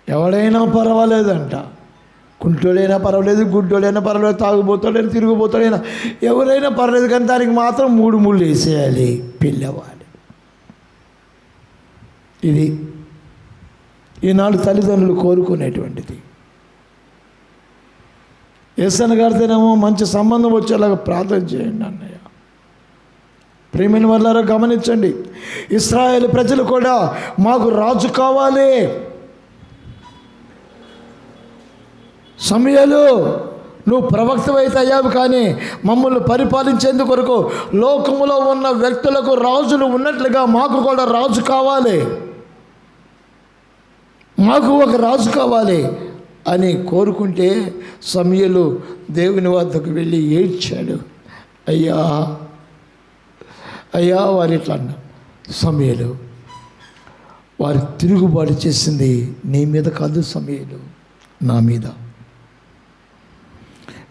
ఎవడైనా పర్వాలేదంట, కుంటోడైనా పర్వాలేదు, గుడ్డోడైనా పర్వాలేదు, తాగుబోతాడైనా తిరుగుబోతాడైనా ఎవరైనా పర్వాలేదు, కానీ దానికి మాత్రం 3 ముళ్ళు వేసేయాలి పిల్లవాడు. ఇది ఈనాడు తల్లిదండ్రులు కోరుకునేటువంటిది. యేసన్న గారితోనేమో మంచి సంబంధం వచ్చేలాగా ప్రార్థన చేయండి అన్నయ్య, ప్రియమైన వాళ్ళారా గమనించండి, ఇశ్రాయేలు ప్రజలు కూడా మాకు రాజు కావాలి, సమూయేలు నువ్వు ప్రవక్తవైతే అయ్యావు, కానీ మమ్మల్ని పరిపాలించేందుకు కొరకు లోకములో ఉన్న వ్యక్తులకు రాజులు ఉన్నట్లుగా మాకు కూడా రాజు కావాలి, మాకు ఒక రాజు కావాలి అని కోరుకుంటే సమూయేలు దేవుని వద్దకు వెళ్ళి ఏడ్చాడు. అయ్యా అయ్యా వారు ఇట్లా అన్నారు, సమూయేలు వారు తిరుగుబాటు చేసింది నీ మీద కాదు సమూయేలు, నా మీద.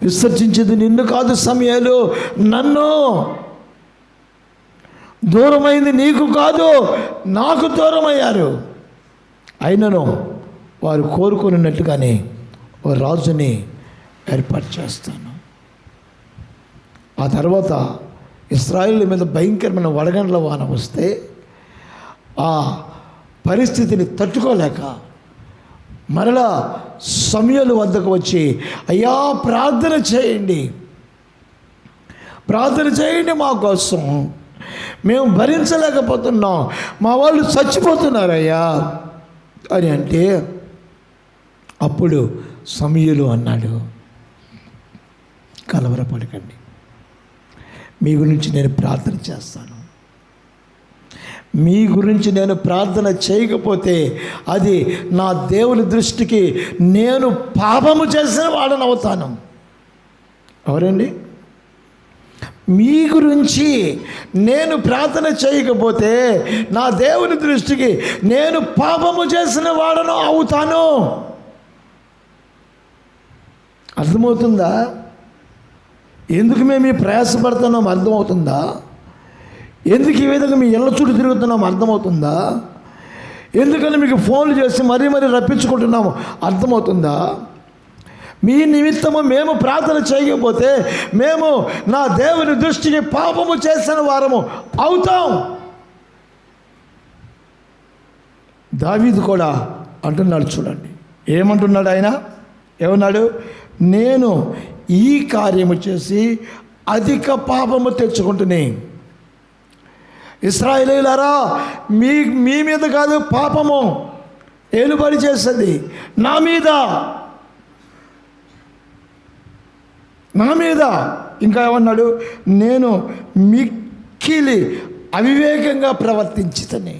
విసర్జించేది నిన్ను కాదు సమూయేలు, నన్ను. దూరమైంది నీకు కాదు, నాకు దూరం అయ్యారు. అయినను వారు కోరుకున్నట్టుగానే ఓ రాజుని ఏర్పాటు చేస్తాను. ఆ తర్వాత ఇశ్రాయేలు మీద భయంకరమైన వడగండ్ల వాన వస్తే ఆ పరిస్థితిని తట్టుకోలేక మరలా సమూయేలు వద్దకు వచ్చి, అయ్యా ప్రార్థన చేయండి, ప్రార్థన చేయండి మా కోసం, మేము భరించలేకపోతున్నాం, మా వాళ్ళు చచ్చిపోతున్నారయ్యా అని అంటే, అప్పుడు సమూయేలు అన్నాడు, కలవరపడకండి, మీ గురించి నేను ప్రార్థన చేస్తాను. మీ గురించి నేను ప్రార్థన చేయకపోతే అది నా దేవుని దృష్టికి నేను పాపము చేసిన వాడని అవుతాను. ఎవరండి? మీ గురించి నేను ప్రార్థన చేయకపోతే నా దేవుని దృష్టికి నేను పాపము చేసిన వాడను అవుతాను. అర్థమవుతుందా? ఎందుకు మేము ఈ ప్రయాసపడుతున్నాం అర్థమవుతుందా? ఎందుకు ఈ విధంగా మీ ఇళ్ళ చుట్టూ తిరుగుతున్నాం అర్థమవుతుందా? ఎందుకని మీకు ఫోన్లు చేసి మరీ రప్పించుకుంటున్నాము అర్థమవుతుందా? మీ నిమిత్తము మేము ప్రార్థన చేయకపోతే మేము నా దేవుని దృష్టికి పాపము చేసిన వారము అవుతాం. దావీదు కూడా అంటున్నాడు, చూడండి ఏమంటున్నాడు ఆయన, ఏమన్నాడు? నేను ఈ కార్యము చేసి అధిక పాపము తెచ్చుకుంటుని. ఇశ్రాయేలీయులారా, మీ మీద కాదు పాపము ఏలుబడి చేస్తుంది, నా మీద. ఇంకా ఏమన్నాడు? నేను మిక్కిలి అవివేకంగా ప్రవర్తించితని.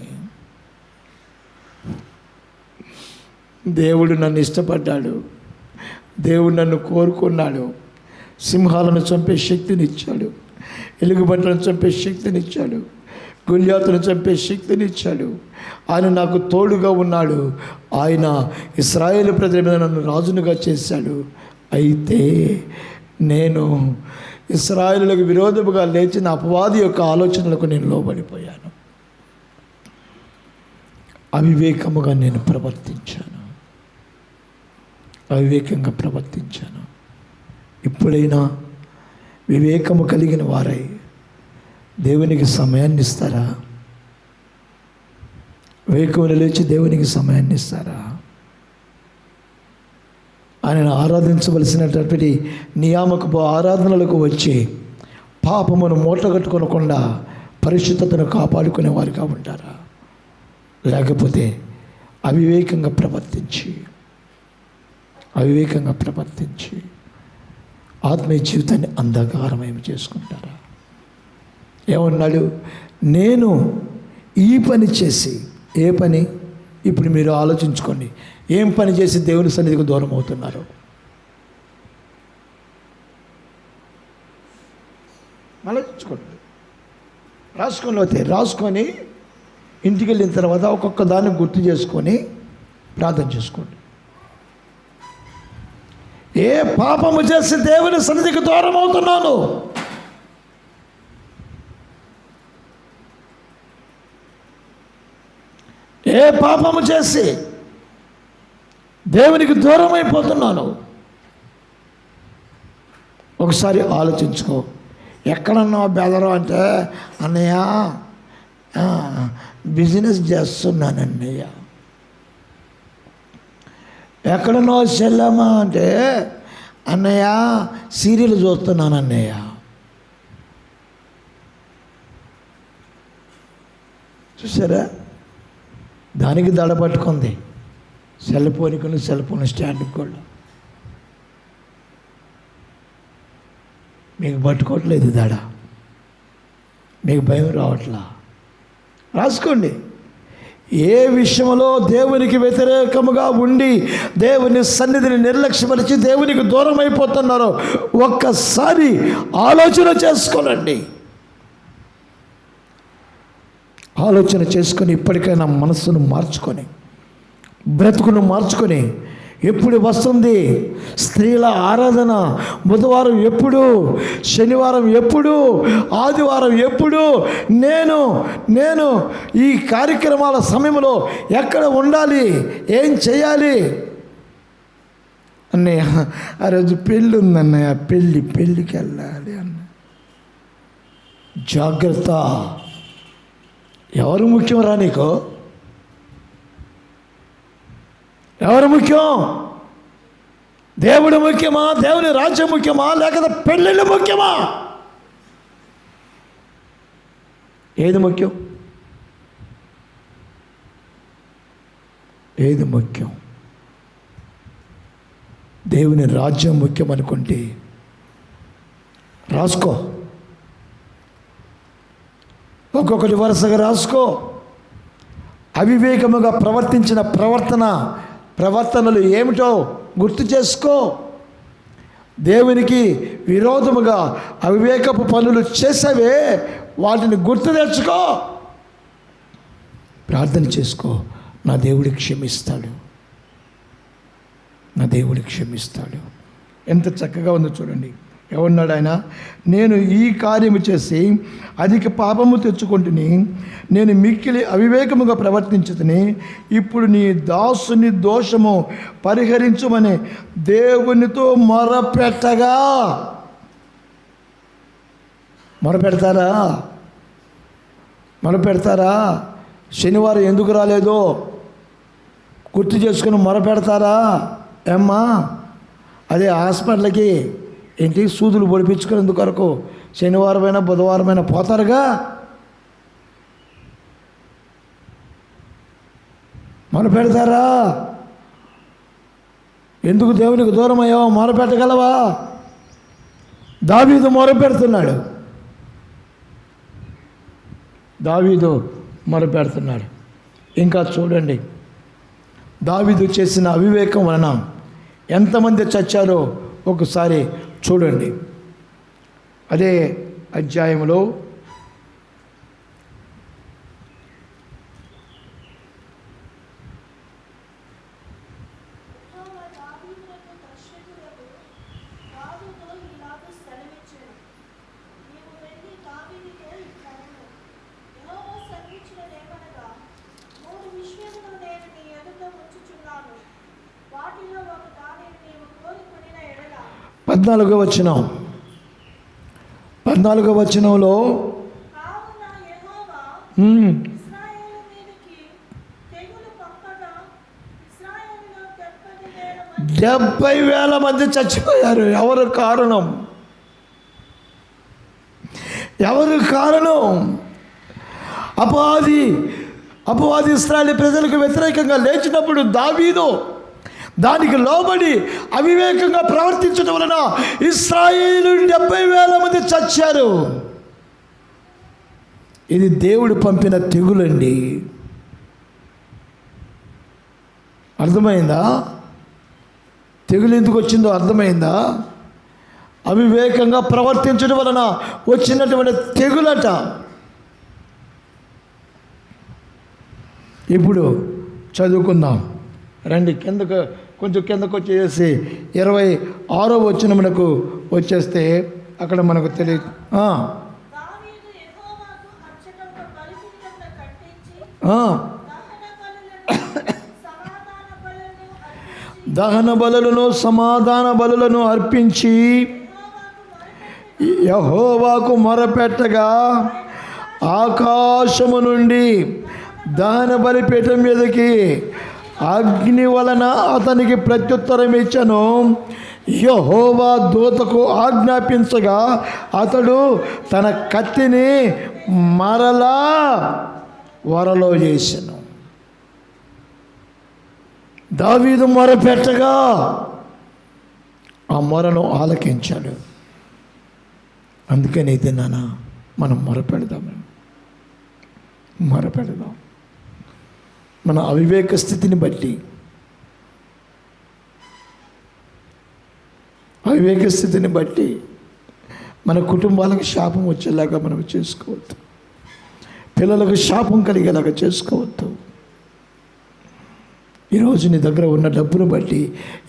దేవుడు నన్ను ఇష్టపడ్డాడు, దేవుడు నన్ను కోరుకున్నాడు, సింహాలను చంపే శక్తినిచ్చాడు, ఎలుగుబంట్లను చంపే శక్తినిచ్చాడు, గొల్యాతును చంపే శక్తినిచ్చాడు. ఆయన నాకు తోడుగా ఉన్నాడు. ఆయన ఇశ్రాయేలు ప్రజల మీద నన్ను రాజునుగా చేశాడు. అయితే నేను ఇశ్రాయేలులకు విరోధముగా లేచిన అపవాది యొక్క ఆలోచనలకు నేను లోబడిపోయాను, అవివేకముగా నేను ప్రవర్తించాను, అవివేకంగా ప్రవర్తించాను. ఇప్పుడైనా వివేకము కలిగిన వారై దేవునికి సమయాన్ని ఇస్తారా? వివేకమును లేచి దేవునికి సమయాన్ని ఇస్తారా? ఆయనను ఆరాధించవలసినటువంటి నియామకపు ఆరాధనలకు వచ్చి పాపమును మూటగట్టుకొనకుండా పరిశుద్ధతను కాపాడుకునే వారిగా ఉంటారా? లేకపోతే అవివేకంగా ప్రవర్తించి ఆత్మీయ జీవితాన్ని అంధకారమయం చేసుకుంటారా? ఏమన్నాడు? నేను ఈ పని చేసి, ఏ పని? ఇప్పుడు మీరు ఆలోచించుకోండి, ఏం పని చేసి దేవుని సన్నిధికి దూరం అవుతున్నారు? ఆలోచించుకోండి, రాసుకొని ఇంటికి వెళ్ళిన తర్వాత ఒక్కొక్క దాన్ని గుర్తు చేసుకొని ప్రార్థన చేసుకోండి. ఏ పాపము చేసి దేవుని సన్నిధికి దూరం అవుతున్నాను? ఏ పాపము చేసి దేవునికి దూరం అయిపోతున్నాను? ఒకసారి ఆలోచించుకో. ఎక్కడన్నా బెదరం అంటే, అన్నయ్య బిజినెస్ చేస్తున్నానన్నయ్య. ఎక్కడనో చెల్లమ్మా అంటే, అన్నయ్య సీరియల్ చూస్తున్నానన్నయ్య. చూసారా, దానికి దడ పట్టుకుంది. సెల్ ఫోన్ స్టాండ్కి కూడా మీకు పట్టుకోవట్లేదు దడ, మీకు భయం రావట్లా. రాసుకోండి. ఏ విషయంలో దేవునికి వ్యతిరేకముగా ఉండి దేవుని సన్నిధిని నిర్లక్ష్యపరిచి దేవునికి దూరం అయిపోతున్నారో ఒక్కసారి ఆలోచన చేసుకోనండి. ఆలోచన చేసుకొని ఇప్పటికైనా మనస్సును మార్చుకొని, బ్రతుకును మార్చుకొని, ఎప్పుడు వస్తుంది స్త్రీల ఆరాధన, బుధవారం ఎప్పుడు, శనివారం ఎప్పుడు, ఆదివారం ఎప్పుడు, నేను ఈ కార్యక్రమాల సమయంలో ఎక్కడ ఉండాలి, ఏం చేయాలి అన్నయ్య, ఆ రోజు పెళ్ళి ఉందన్నయ్య, పెళ్ళికి వెళ్ళాలి అన్న. జాగ్రత్త. ఎవరు ముఖ్యం రా నీకు? ఎవరు ముఖ్యం? దేవుడు ముఖ్యమా, దేవుని రాజ్యం ముఖ్యమా, లేకపోతే పెళ్ళిళ్ళు ముఖ్యమా? ఏది ముఖ్యం? ఏది ముఖ్యం? దేవుని రాజ్యం ముఖ్యం అనుకుంటే రాసుకో, ఒక్కొక్కటి వరుసగా రాసుకో. అవివేకముగా ప్రవర్తించిన ప్రవర్తనలు ఏమిటో గుర్తు చేసుకో. దేవునికి విరోధముగా అవివేకపు పనులు చేసావే, వాటిని గుర్తు తెచ్చుకో. ప్రార్థన చేసుకో. నా దేవుడు క్షమిస్తాడు, నా దేవుడు క్షమిస్తాడు. ఎంత చక్కగా ఉందో చూడండి. ఏమన్నాడు ఆయన? నేను ఈ కార్యము చేసి అధిక పాపము తెచ్చుకుంటుని, నేను మిక్కిలి అవివేకముగా ప్రవర్తించుతుని, ఇప్పుడు నీ దాసుని దోషము పరిహరించుమని దేవునితో మొరపెడతారా? శనివారం ఎందుకు రాలేదో గుర్తు చేసుకుని మొరపెడతారా? ఏమ్మా, అదే హాస్పిటల్కి ఇంటికి సూదులు పొడిపించుకునేందుకు వరకు శనివారమైనా బుధవారమైనా పోతారుగా. మొరపెడతారా? ఎందుకు దేవునికి దూరం అయ్యావో మొరపెట్టగలవా? దావీదు మొరపెడుతున్నాడు. ఇంకా చూడండి, దావీదు చేసిన అవివేకం వలన ఎంతమంది చచ్చారో ఒకసారి చూడండి. అదే అధ్యాయంలో పద్నాలుగో వచనంలో 70,000 మంది చచ్చిపోయారు. ఎవరు కారణం? అపవాది ఇశ్రాయేలు ప్రజలకు వ్యతిరేకంగా లేచినప్పుడు దావీదు దానికి లోబడి అవివేకంగా ప్రవర్తించడం వలన ఇశ్రాయేలు 70,000 మంది చచ్చారు. ఇది దేవుడు పంపిన తెగులండి. అర్థమైందా? తెగులు ఎందుకు వచ్చిందో అర్థమైందా? అవివేకంగా ప్రవర్తించడం వలన వచ్చినటువంటి తెగులట. ఇప్పుడు చదువుకుందాం రండి. కొంచెం కిందకు వచ్చేసి 26వ వచనమునకు వచ్చేస్తే అక్కడ మనకు తెలియదు. దహన బలులను సమాధాన బలులను అర్పించి యెహోవాకు మొరపెట్టగా ఆకాశము నుండి దహన బలిపీఠం మీదకి అగ్ని వలన అతనికి ప్రత్యుత్తరం ఇచ్చను. యెహోవా దూతకు ఆజ్ఞాపించగా అతడు తన కత్తిని మరలా వరలో చేసెను. దావీదు మొరపెట్టగా ఆ మొరను ఆలకించాడు. అందుకని ఇది నాన్న మనం మొరపెడదాం. మన అవివేక స్థితిని బట్టి, మన కుటుంబాలకు శాపం వచ్చేలాగా మనం చేసుకోవద్దు. పిల్లలకు శాపం కలిగేలాగా చేసుకోవద్దు. ఈరోజు నీ దగ్గర ఉన్న డబ్బును బట్టి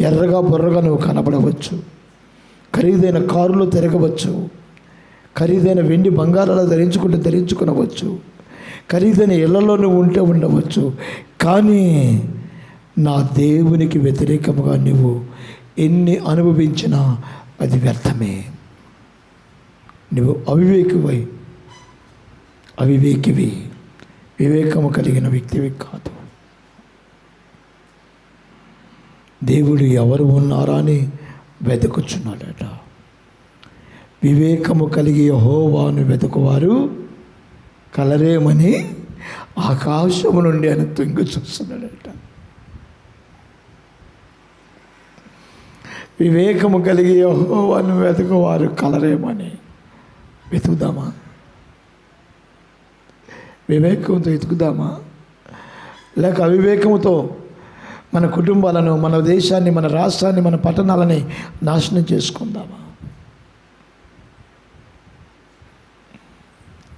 ఎర్రగా బొర్రగా నువ్వు కనబడవచ్చు. ఖరీదైన కారులో తిరగవచ్చు. ఖరీదైన వెండి బంగారాలు ధరించుకునవచ్చు. ఖరీదైన ఇళ్లలో నువ్వు ఉండవచ్చు. కానీ నా దేవునికి వ్యతిరేకముగా నువ్వు ఎన్ని అనుభవించినా అది వ్యర్థమే. నువ్వు అవివేకివి, వివేకము కలిగిన వ్యక్తివి కాదు. దేవుడు ఎవరు ఉన్నారా అని వెతుకుచున్నాడట. వివేకము కలిగి యెహోవాను వెతుకువారు కలరేమని ఆకాశము నుండి ఆయన తొంగి చూస్తున్నాడట. వివేకము కలిగి యెహోవాను వెతుకువారు కలరేమని. వెతుకుదామా? వివేకంతో వెతుకుదామా? లేక అవివేకముతో మన కుటుంబాలను, మన దేశాన్ని, మన రాష్ట్రాన్ని, మన పట్టణాలని నాశనం చేసుకుందామా?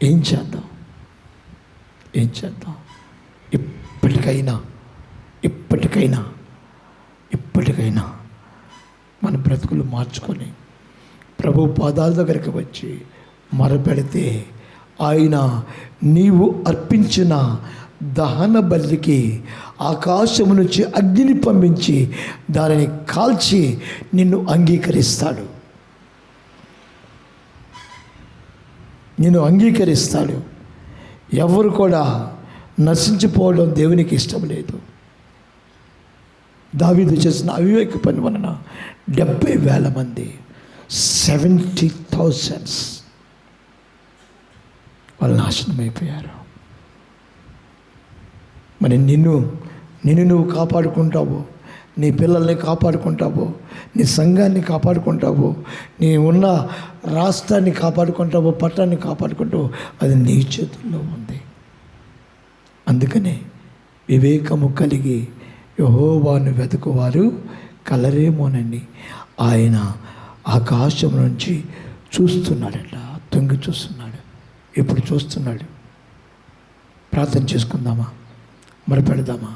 ఏం చేద్దాం? ఇప్పటికైనా మన బ్రతుకులు మార్చుకొని ప్రభు పాదాల దగ్గరికి వచ్చి మొరపెడితే ఆయన నీవు అర్పించిన దహన బలికి ఆకాశము నుంచి అగ్నిని పంపించి దానిని కాల్చి నిన్ను అంగీకరిస్తాడు. ఎవరు కూడా నశించిపోవడం దేవునికి ఇష్టం లేదు. దావీదు చేసిన అవివేక పని వలన 70,000 మంది 70,000 వాళ్ళు నాశనం అయిపోయారు. మరి నిన్ను నువ్వు కాపాడుకుంటావు, నీ పిల్లల్ని కాపాడుకుంటావు, నీ సంఘాన్ని కాపాడుకుంటావు, నీ ఉన్న రాష్ట్రాన్ని కాపాడుకుంటావు, పట్టణాన్ని కాపాడుకుంటావు. అది నీ చేతుల్లో ఉంది. అందుకనే వివేకము కలిగి యెహోవాను వెతుకువారు కలరేమోనండి. ఆయన ఆకాశం నుంచి చూస్తున్నాడట, తొంగి చూస్తున్నాడు. ఇప్పుడు చూస్తున్నాడు. ప్రార్థన చేసుకుందామా? మొరపెడదామా?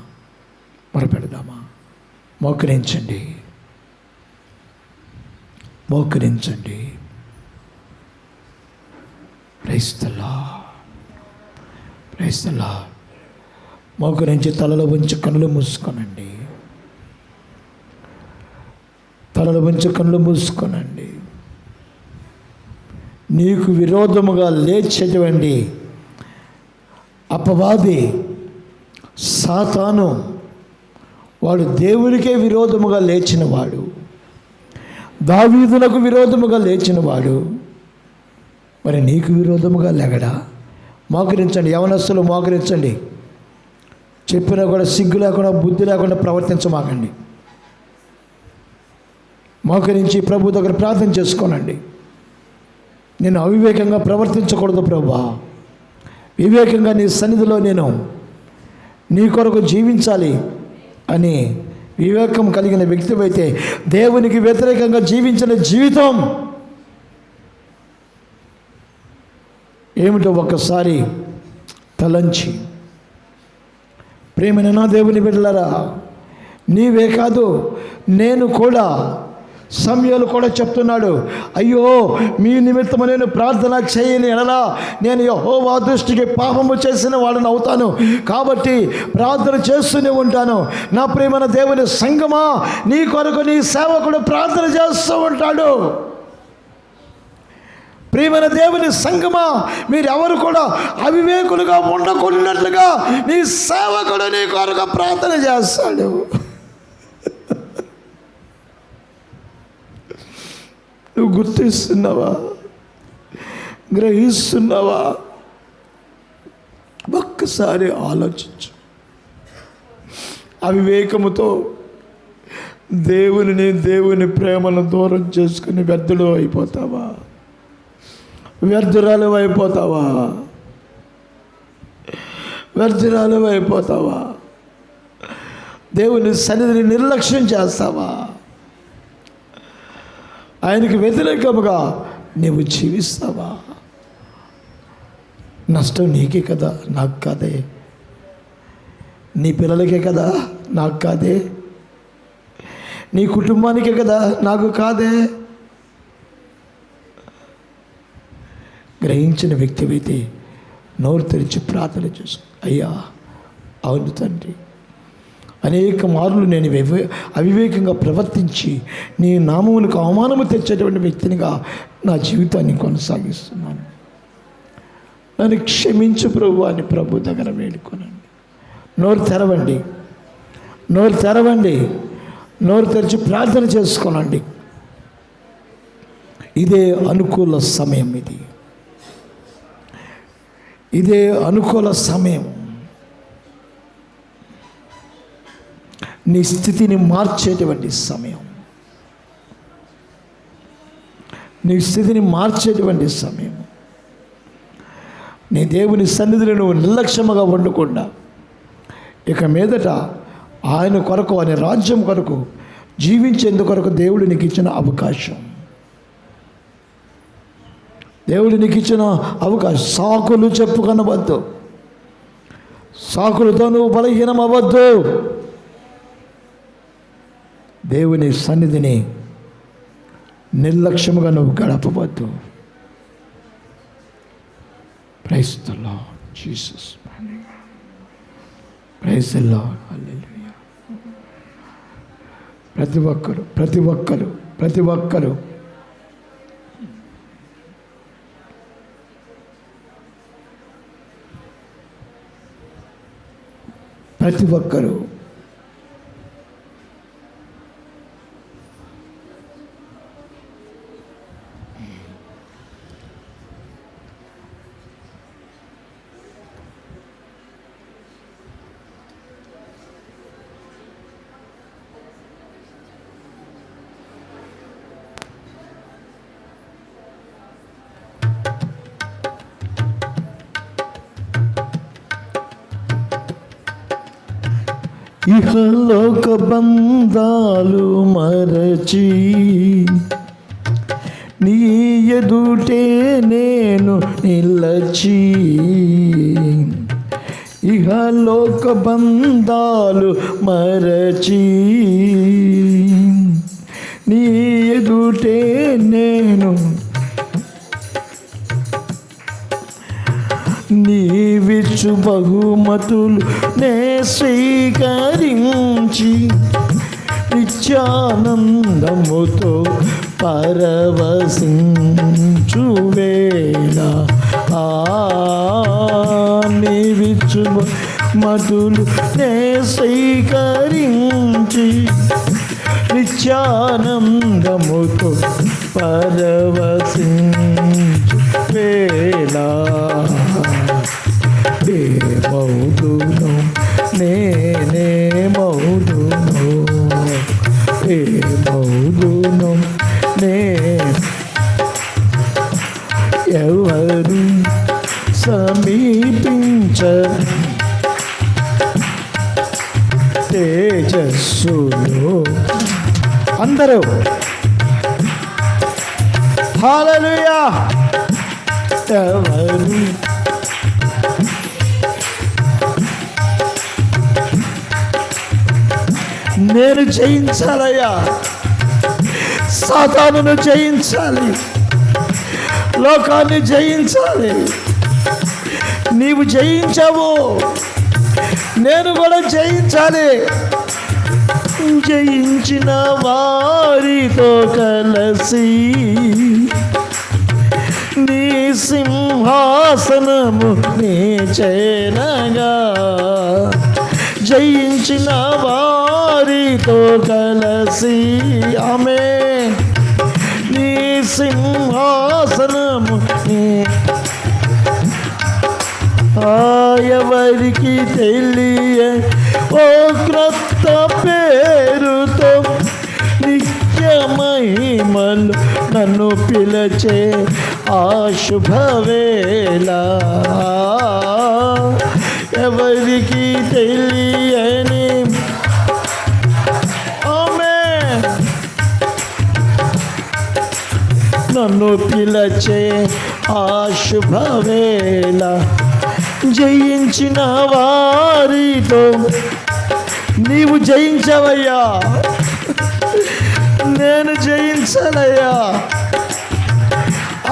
మోకరించండి. Praise the Lord. మోకరించి తలలో వంచి కన్నులు మూసుకోనండి. నీకు విరోధముగా లేచేటువంటి అపవాది సాతాను, వాడు దేవునికే విరోధముగా లేచినవాడు, దావీదునకు విరోధముగా లేచినవాడు. మరి నీకు విరోధముగా లేగడా? మోకరించండి. యవనస్తులు మోకరించండి. చెప్పినా కూడా సిగ్గు లేకుండా, బుద్ధి లేకుండా ప్రవర్తించమాకండి. మోకరించి ప్రభు దగ్గర ప్రార్థన చేసుకోనండి. నేను అవివేకంగా ప్రవర్తించకూడదు ప్రభువా, వివేకంగా నీ సన్నిధిలో నేను నీ కొరకు జీవించాలి అని వివేకం కలిగిన వ్యక్తివైతే దేవునికి వ్యతిరేకంగా జీవించిన జీవితం ఏమిటో ఒక్కసారి తలంచి, ప్రేమైన నా దేవుని బిడ్డలారా, నీవే కాదు నేను కూడా, సమయాలు కూడా చెప్తున్నాడు, అయ్యో మీ నిమిత్తము నేను ప్రార్థన చేయని ఎడలా నేను యెహోవా దృష్టికి పాపము చేసిన వాడిని అవుతాను. కాబట్టి ప్రార్థన చేస్తూనే ఉంటాను. నా ప్రియమైన దేవుని సంగమా, నీ కొరకు నీ సేవకుడు ప్రార్థన చేస్తూ ఉంటాడు. ప్రియమైన దేవుని సంగమా, మీరెవరు కూడా అవివేకులుగా ఉండకూడనట్లుగా నీ సేవకుడు నీ కొరకు ప్రార్థన చేస్తాడు. నువ్వు గుర్తిస్తున్నావా? గ్రహిస్తున్నావా? ఒక్కసారి ఆలోచించు. అవివేకముతో దేవుని ప్రేమను దూరం చేసుకుని వ్యర్థులు అయిపోతావా? వ్యర్థురాలు అయిపోతావా? వ్యర్థురాలు అయిపోతావా? దేవుని సన్నిధిని నిర్లక్ష్యం చేస్తావా? ఆయనకి వ్యతిరేకముగా నీవు జీవిస్తావా? నష్టం నీకే కదా, నాకు కాదే. నీ పిల్లలకే కదా, నాకు కాదే. నీ కుటుంబానికే కదా, నాకు కాదే. గ్రహించిన వ్యక్తివైతే నోరు తెరిచి ప్రార్థన చేసుకో. అయ్యా, అవును తండ్రి, అనేక మార్లు నేను అవివేకంగా ప్రవర్తించి నీ నామములకు అవమానము తెచ్చేటువంటి వ్యక్తినిగా నా జీవితాన్ని కొనసాగిస్తున్నాను. నన్ను క్షమించు ప్రభు అని ప్రభు దగ్గర వేడుకోనండి. నోరు తెరవండి, నోరు తెరవండి, నోరు తెరిచి ప్రార్థన చేసుకోనండి. ఇదే అనుకూల సమయం, ఇదే అనుకూల సమయం. నీ స్థితిని మార్చేటువంటి సమయం, నీ స్థితిని మార్చేటువంటి సమయం. నీ దేవుని సన్నిధిని నువ్వు నిర్లక్ష్యముగా ఉండకుండా ఇక మీదట ఆయన కొరకు, ఆయన రాజ్యం కొరకు జీవించేందుకొరకు దేవుడు నీకు ఇచ్చిన అవకాశం, దేవుడు నీకు ఇచ్చిన అవకాశం. సాకులు చెప్పుకొనవద్దు, సాకులతో నువ్వు బలహీనం అవ్వద్దు. దేవుని సన్నిధిని నిర్లక్ష్యముగా నువ్వు గడపవద్దు. Praise the Lord Jesus, praise the Lord, hallelujah. ప్రతి ఒక్కరు ప్రతి ఒక్కరు ప్రతి ఒక్కరు ప్రతి ఒక్కరు ఇహలోక బంధాలు మరచి నీ ఎదుటే నేను నిలచి, ఇహలోక బంధాలు మరచి నీ ఎదుటే నేను, నీవిచ్చు బహుమతులు నే స్వీకరించి నిత్యానందముతో పరవశించు వేళ, నీవిచ్చు బహుమతులు నే స్వీకరించి నిత్యానందముతో పరవశించు వేళ, ఏమౌదును నేనేమౌదును, ఏమౌదును నే, ఎవరు సమీపించ తేజస్సులో. అందరూ హల్లెలూయా. ఎవరు నేను జయించాలయ్యా, సాతానును జయించాలి, లోకాన్ని జయించాలి. నీవు జయించావు, నేను కూడా జయించాలి. జయించిన వారితో కలిసి నీ సింహాసనము నీ చేరగా, జయించిన వారితో కలిసి ఆమేన్ నీ సింహాసనము నీ ఎవరికి తెలియ ఓ క్రొత్త పేరుతో నిత్య మహిమలు నన్ను పిలచే ఆ శుభవేళ. ఎవరికి తెలియని ఆమేన్ నన్ను పిలచే ఆ శుభవేళ. జయించిన వారితో నీవు జయించవయ్యా, నేను జయించాలయ్యా.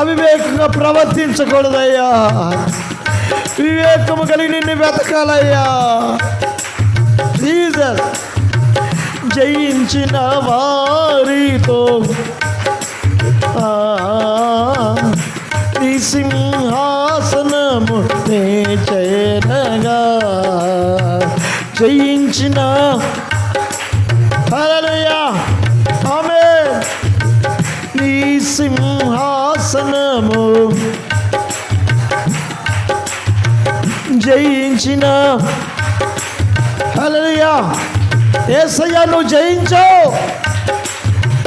అవివేకంగా ప్రవర్తించకూడదయ్యా, వివేకము కలిగి నిన్ను వెతకాలయ్యా. జీసస్ జయించిన వారితో నీ సింహాసనము నే చేరగా. జయించిన హల్లెలూయా ఆమేన్ నీ సింహాసనము జయించిన హల్లెలూయా. యేసయ్యా నువ్వు జయించావు,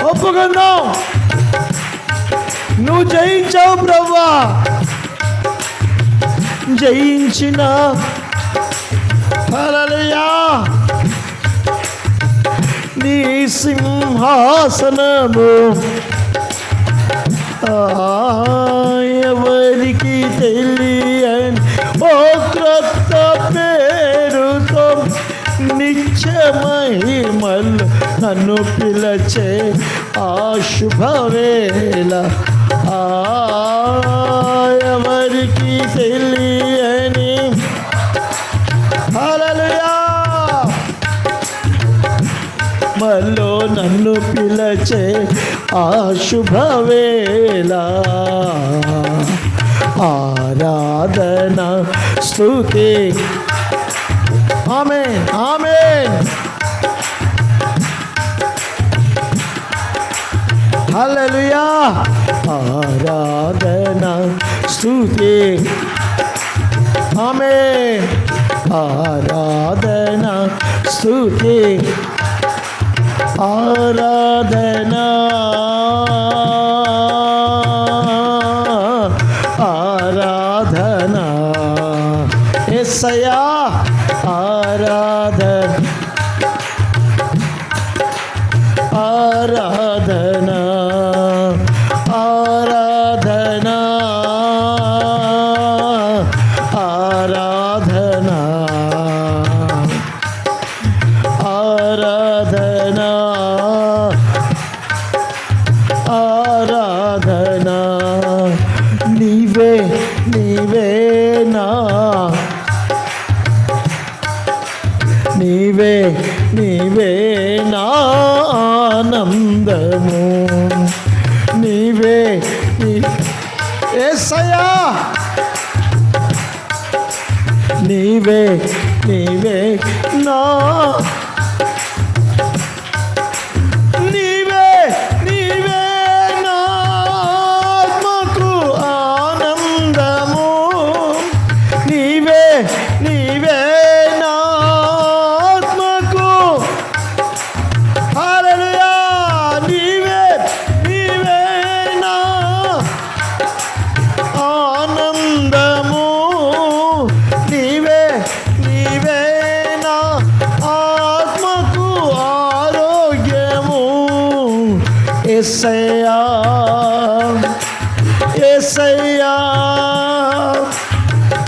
ఒప్పుకుందాం. నువ్వు జయించావు ప్రభువా. జయించిన హల్లెలూయా నీ సింహాసనము ఎవరికి తెలియని ఓ క్రొత్త పేరుతో నిత్య మహిమలు నన్ను పిలచే ఆ శుభవేళ. ఎవరికి తెలియని హల్లెలూయా మల్లో నన్ను పిలచే ఆ శుభవేళ. ఆరాధన స్తుతి ఆమేన్ ఆమేన్ హల్లెలూయా. ఆరాధన స్తుతి ఆమేన్ ఆరాధన స్తుతి ఆరాధన ఆరాధన యేసయ్యా ఆరాధన ఆరాధన ఆరాధన ఆరాధన ఆరాధన ఆరాధన నీవే నీవేనా నీవే నీవేనా ఆనందము నీవే యేసయ్యా నీవే నీవే నా నీవే నీవే నా ఆత్మకు ఆనందము నీవే నీవే నా ఆత్మకు హల్లెలూయా నీవే నీవే నా ఆనందము నీవే నీవే నా ఆత్మకు ఆరోగ్యము యేసయ్యా యేసయ్యా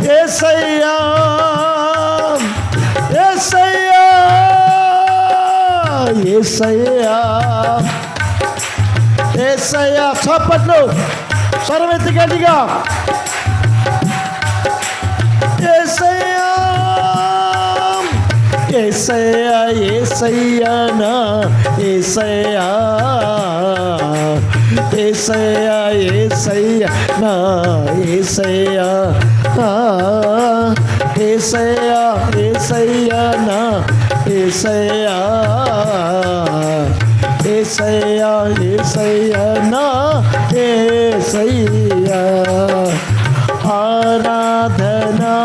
యేసయ్యా యేసయ్యా యేసయ్యా యేసయ్యా చప్పట్లు స్వరమెత్తి గట్టిగా యేసయ్యా యేసయ్యా యేసయ్యా నా యేసయ్యా యేసయ్యా యేసయ్యా నా యేసయ్యా యేసయ్యా యేసయ్యా నా యేసయ్యా యేసయ్యా యేసయ్యా నా యేసయ్యా ఆరాధనా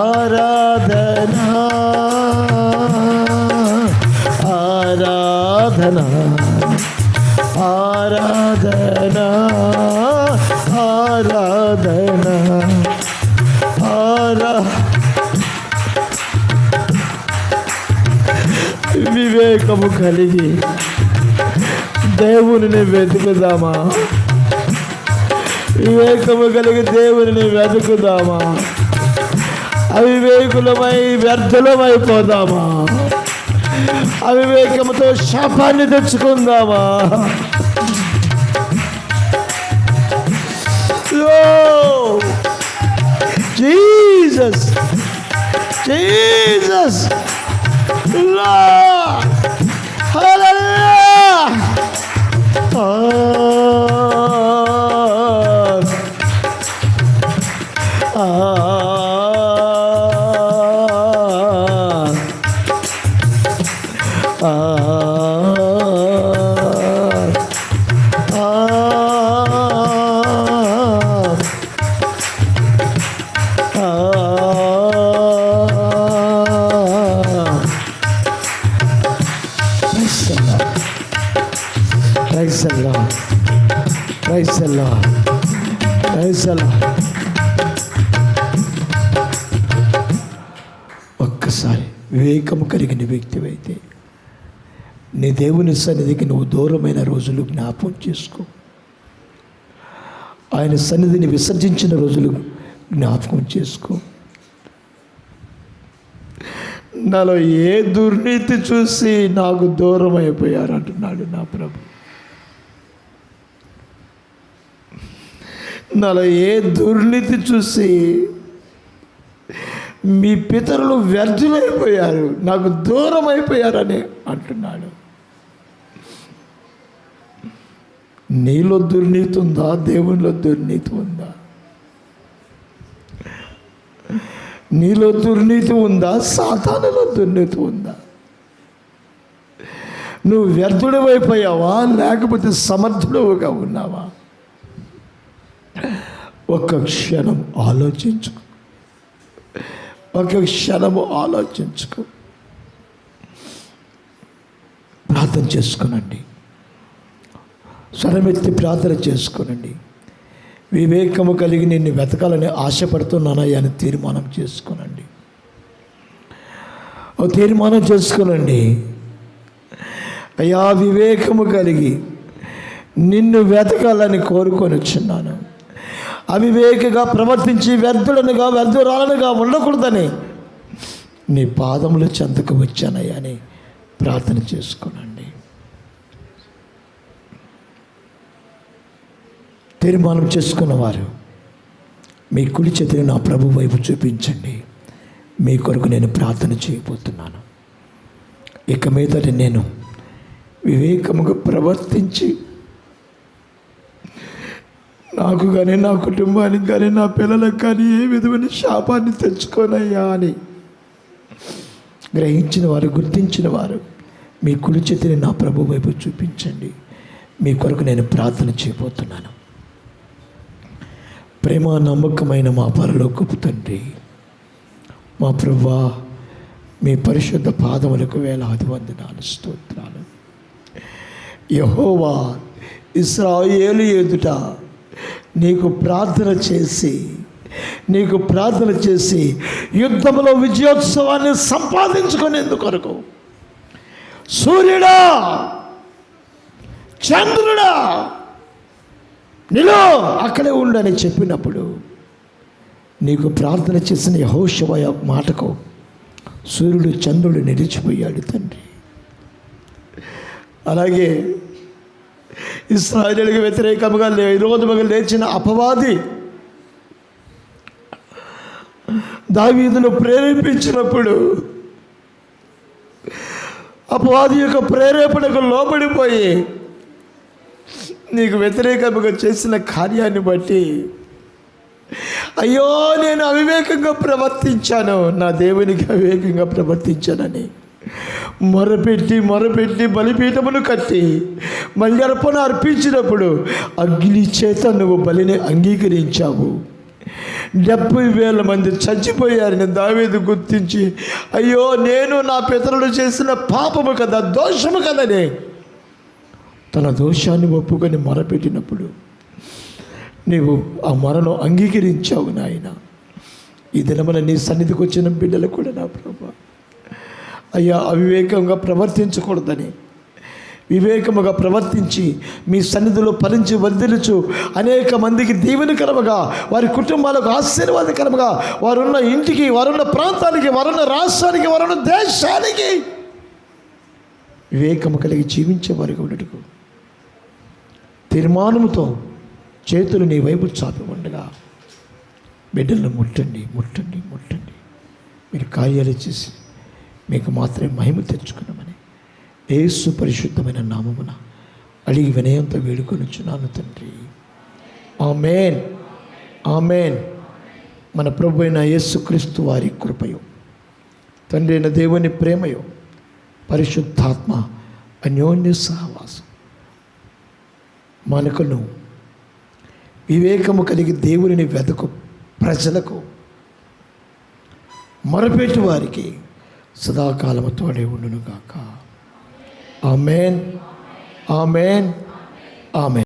ఆరాధన ఆరాధన ఆరాధన వివేకము కలిగి దేవునిని వెతుకుదామా? వివేకము కలిగి దేవునిని వెతుకుదామా? అవివేకులమై వ్యర్థులమైపోదామా? అవివేకముతో శాపాన్ని తెచ్చుకుందామా? జీసస్ జీసస్ ఒక్కసారి వివేకము కలిగిన వ్యక్తివైతే నీ దేవుని సన్నిధికి నువ్వు దూరమైన రోజులు జ్ఞాపకం చేసుకో. ఆయన సన్నిధిని విసర్జించిన రోజులు జ్ఞాపకం చేసుకో. నాలో ఏ దుర్నీతి చూసి నాకు దూరం అయిపోయారు అంటున్నాడు నా ప్రభు. నాలో ఏ దుర్నీతి చూసి మీ పితరులు వ్యర్థులైపోయారు, నాకు దూరం అయిపోయారని అంటున్నాడు. నీలో దుర్నీతి ఉందా? దేవునిలో దుర్నీతి ఉందా? నీలో దుర్నీతి ఉందా? సాతానులో దుర్నీతి ఉందా? నువ్వు వ్యర్థుడమైపోయావా లేకపోతే సమర్థుడవుగా ఉన్నావా? ఒక్క క్షణం ఆలోచించుకో. ఒక క్షణము ఆలోచించుకో. ప్రార్థన చేసుకోనండి. స్వరమెత్తి ప్రార్థన చేసుకోనండి. వివేకము కలిగి నిన్ను వెతకాలని ఆశపడుతున్నానయ్యా అని తీర్మానం చేసుకోనండి. ఓ తీర్మానం చేసుకోనండి. అయ్యా వివేకము కలిగి నిన్ను వెతకాలని కోరుకొని వచ్చున్నాను. అవివేకగా ప్రవర్తించి వ్యర్థురాలనుగా ఉండకూడదని నీ పాదముల చెంతకు వచ్చానయ్యా అని ప్రార్థన చేసుకోనండి. తీర్మానం చేసుకున్నవారు మీ కుడి చేతిని నా ప్రభు వైపు చూపించండి. మీ కొరకు నేను ప్రార్థన చేయబోతున్నాను. ఇక మీదట నేను వివేకముగా ప్రవర్తించి నాకు కానీ నా కుటుంబానికి కానీ నా పిల్లలకు కానీ ఏ విధమైన శాపాన్ని తెచ్చుకోనయ్యా అని గ్రహించిన వారు, గుర్తించిన వారు మీ కుడి చేతిని నా ప్రభు వైపు చూపించండి. మీ కొరకు నేను ప్రార్థన చేయబోతున్నాను. ప్రేమ నమ్మకమైన మా పరలోకపు తండ్రి, మా ప్రభువా, మీ పరిశుద్ధ పాదములకు వేలాది వందనాలు, స్తోత్రాలు. యెహోవా ఇశ్రాయేలు ఎదుట నీకు ప్రార్థన చేసి యుద్ధంలో విజయోత్సవాన్ని సంపాదించుకునేందుకొరకు సూర్యుడా, చంద్రుడా నిలో అక్కడే ఉండని చెప్పినప్పుడు నీకు ప్రార్థన చేసిన యెహోషువ మాటకు సూర్యుడు చంద్రుడు నిలిచిపోయాడు తండ్రి. అలాగే ఇశ్రాయేలుకు వ్యతిరేకంగా విరోధముగా లేచిన అపవాది దావీదును ప్రేరేపించినప్పుడు అపవాది యొక్క ప్రేరేపణకు లోబడిపోయి నీకు వ్యతిరేకంగా చేసిన కార్యాన్ని బట్టి అయ్యో నేను అవివేకంగా ప్రవర్తించాను, నా దేవునికి అవివేకంగా ప్రవర్తించానని మొరపెట్టి బలిపీఠమును కట్టి బలి అర్పణ అర్పించినప్పుడు అగ్ని చేత నువ్వు బలిని అంగీకరించావు. 70,000 మంది చచ్చిపోయారని దావీదు గుర్తించి, అయ్యో నేను నా పితరులు చేసిన పాపము కదా, దోషము కదనే తన దోషాన్ని ఒప్పుకొని మొరపెట్టినప్పుడు నీవు ఆ మొరను అంగీకరించావు నాయన. ఈ దినమున నీ సన్నిధికి వచ్చిన బిడ్డలు కూడా నా ప్రభా, అయ్యా అవివేకంగా ప్రవర్తించకూడదని, వివేకముగా ప్రవర్తించి మీ సన్నిధిలో ఫలించి వర్ధిల్లుచు అనేక మందికి దీవెనకరముగా, వారి కుటుంబాలకు ఆశీర్వాదకరముగా, వారున్న ఇంటికి, వారున్న ప్రాంతానికి, వారున్న రాష్ట్రానికి, వారున్న దేశానికి వివేకము కలిగి జీవించేవారుగా ఉండటకు తీర్మానముతో చేతులు నీ వైపు చాపి ఉండగా బిడ్డలను ముట్టండి, ముట్టండి, ముట్టండి. మీరు కార్యాలు చేసి మీకు మాత్రమే మహిమ తెచ్చుకున్నామని యేసు పరిశుద్ధమైన నామమున అడిగి వినయంతో వేడుకొనుచున్నాను తండ్రి. ఆమేన్, ఆమేన్. మన ప్రభు అయిన యేసుక్రీస్తు వారి కృపయో, తండ్రి అయిన దేవుని ప్రేమయో, పరిశుద్ధాత్మ అన్యోన్య సహవాసం మనకును వివేకము కలిగి దేవుని వెదకు ప్రజలకు మొరపెట్టు వారికి సదాకాలము తోడే ఉండునుగాక. ఆమేన్, ఆమేన్, ఆమేన్.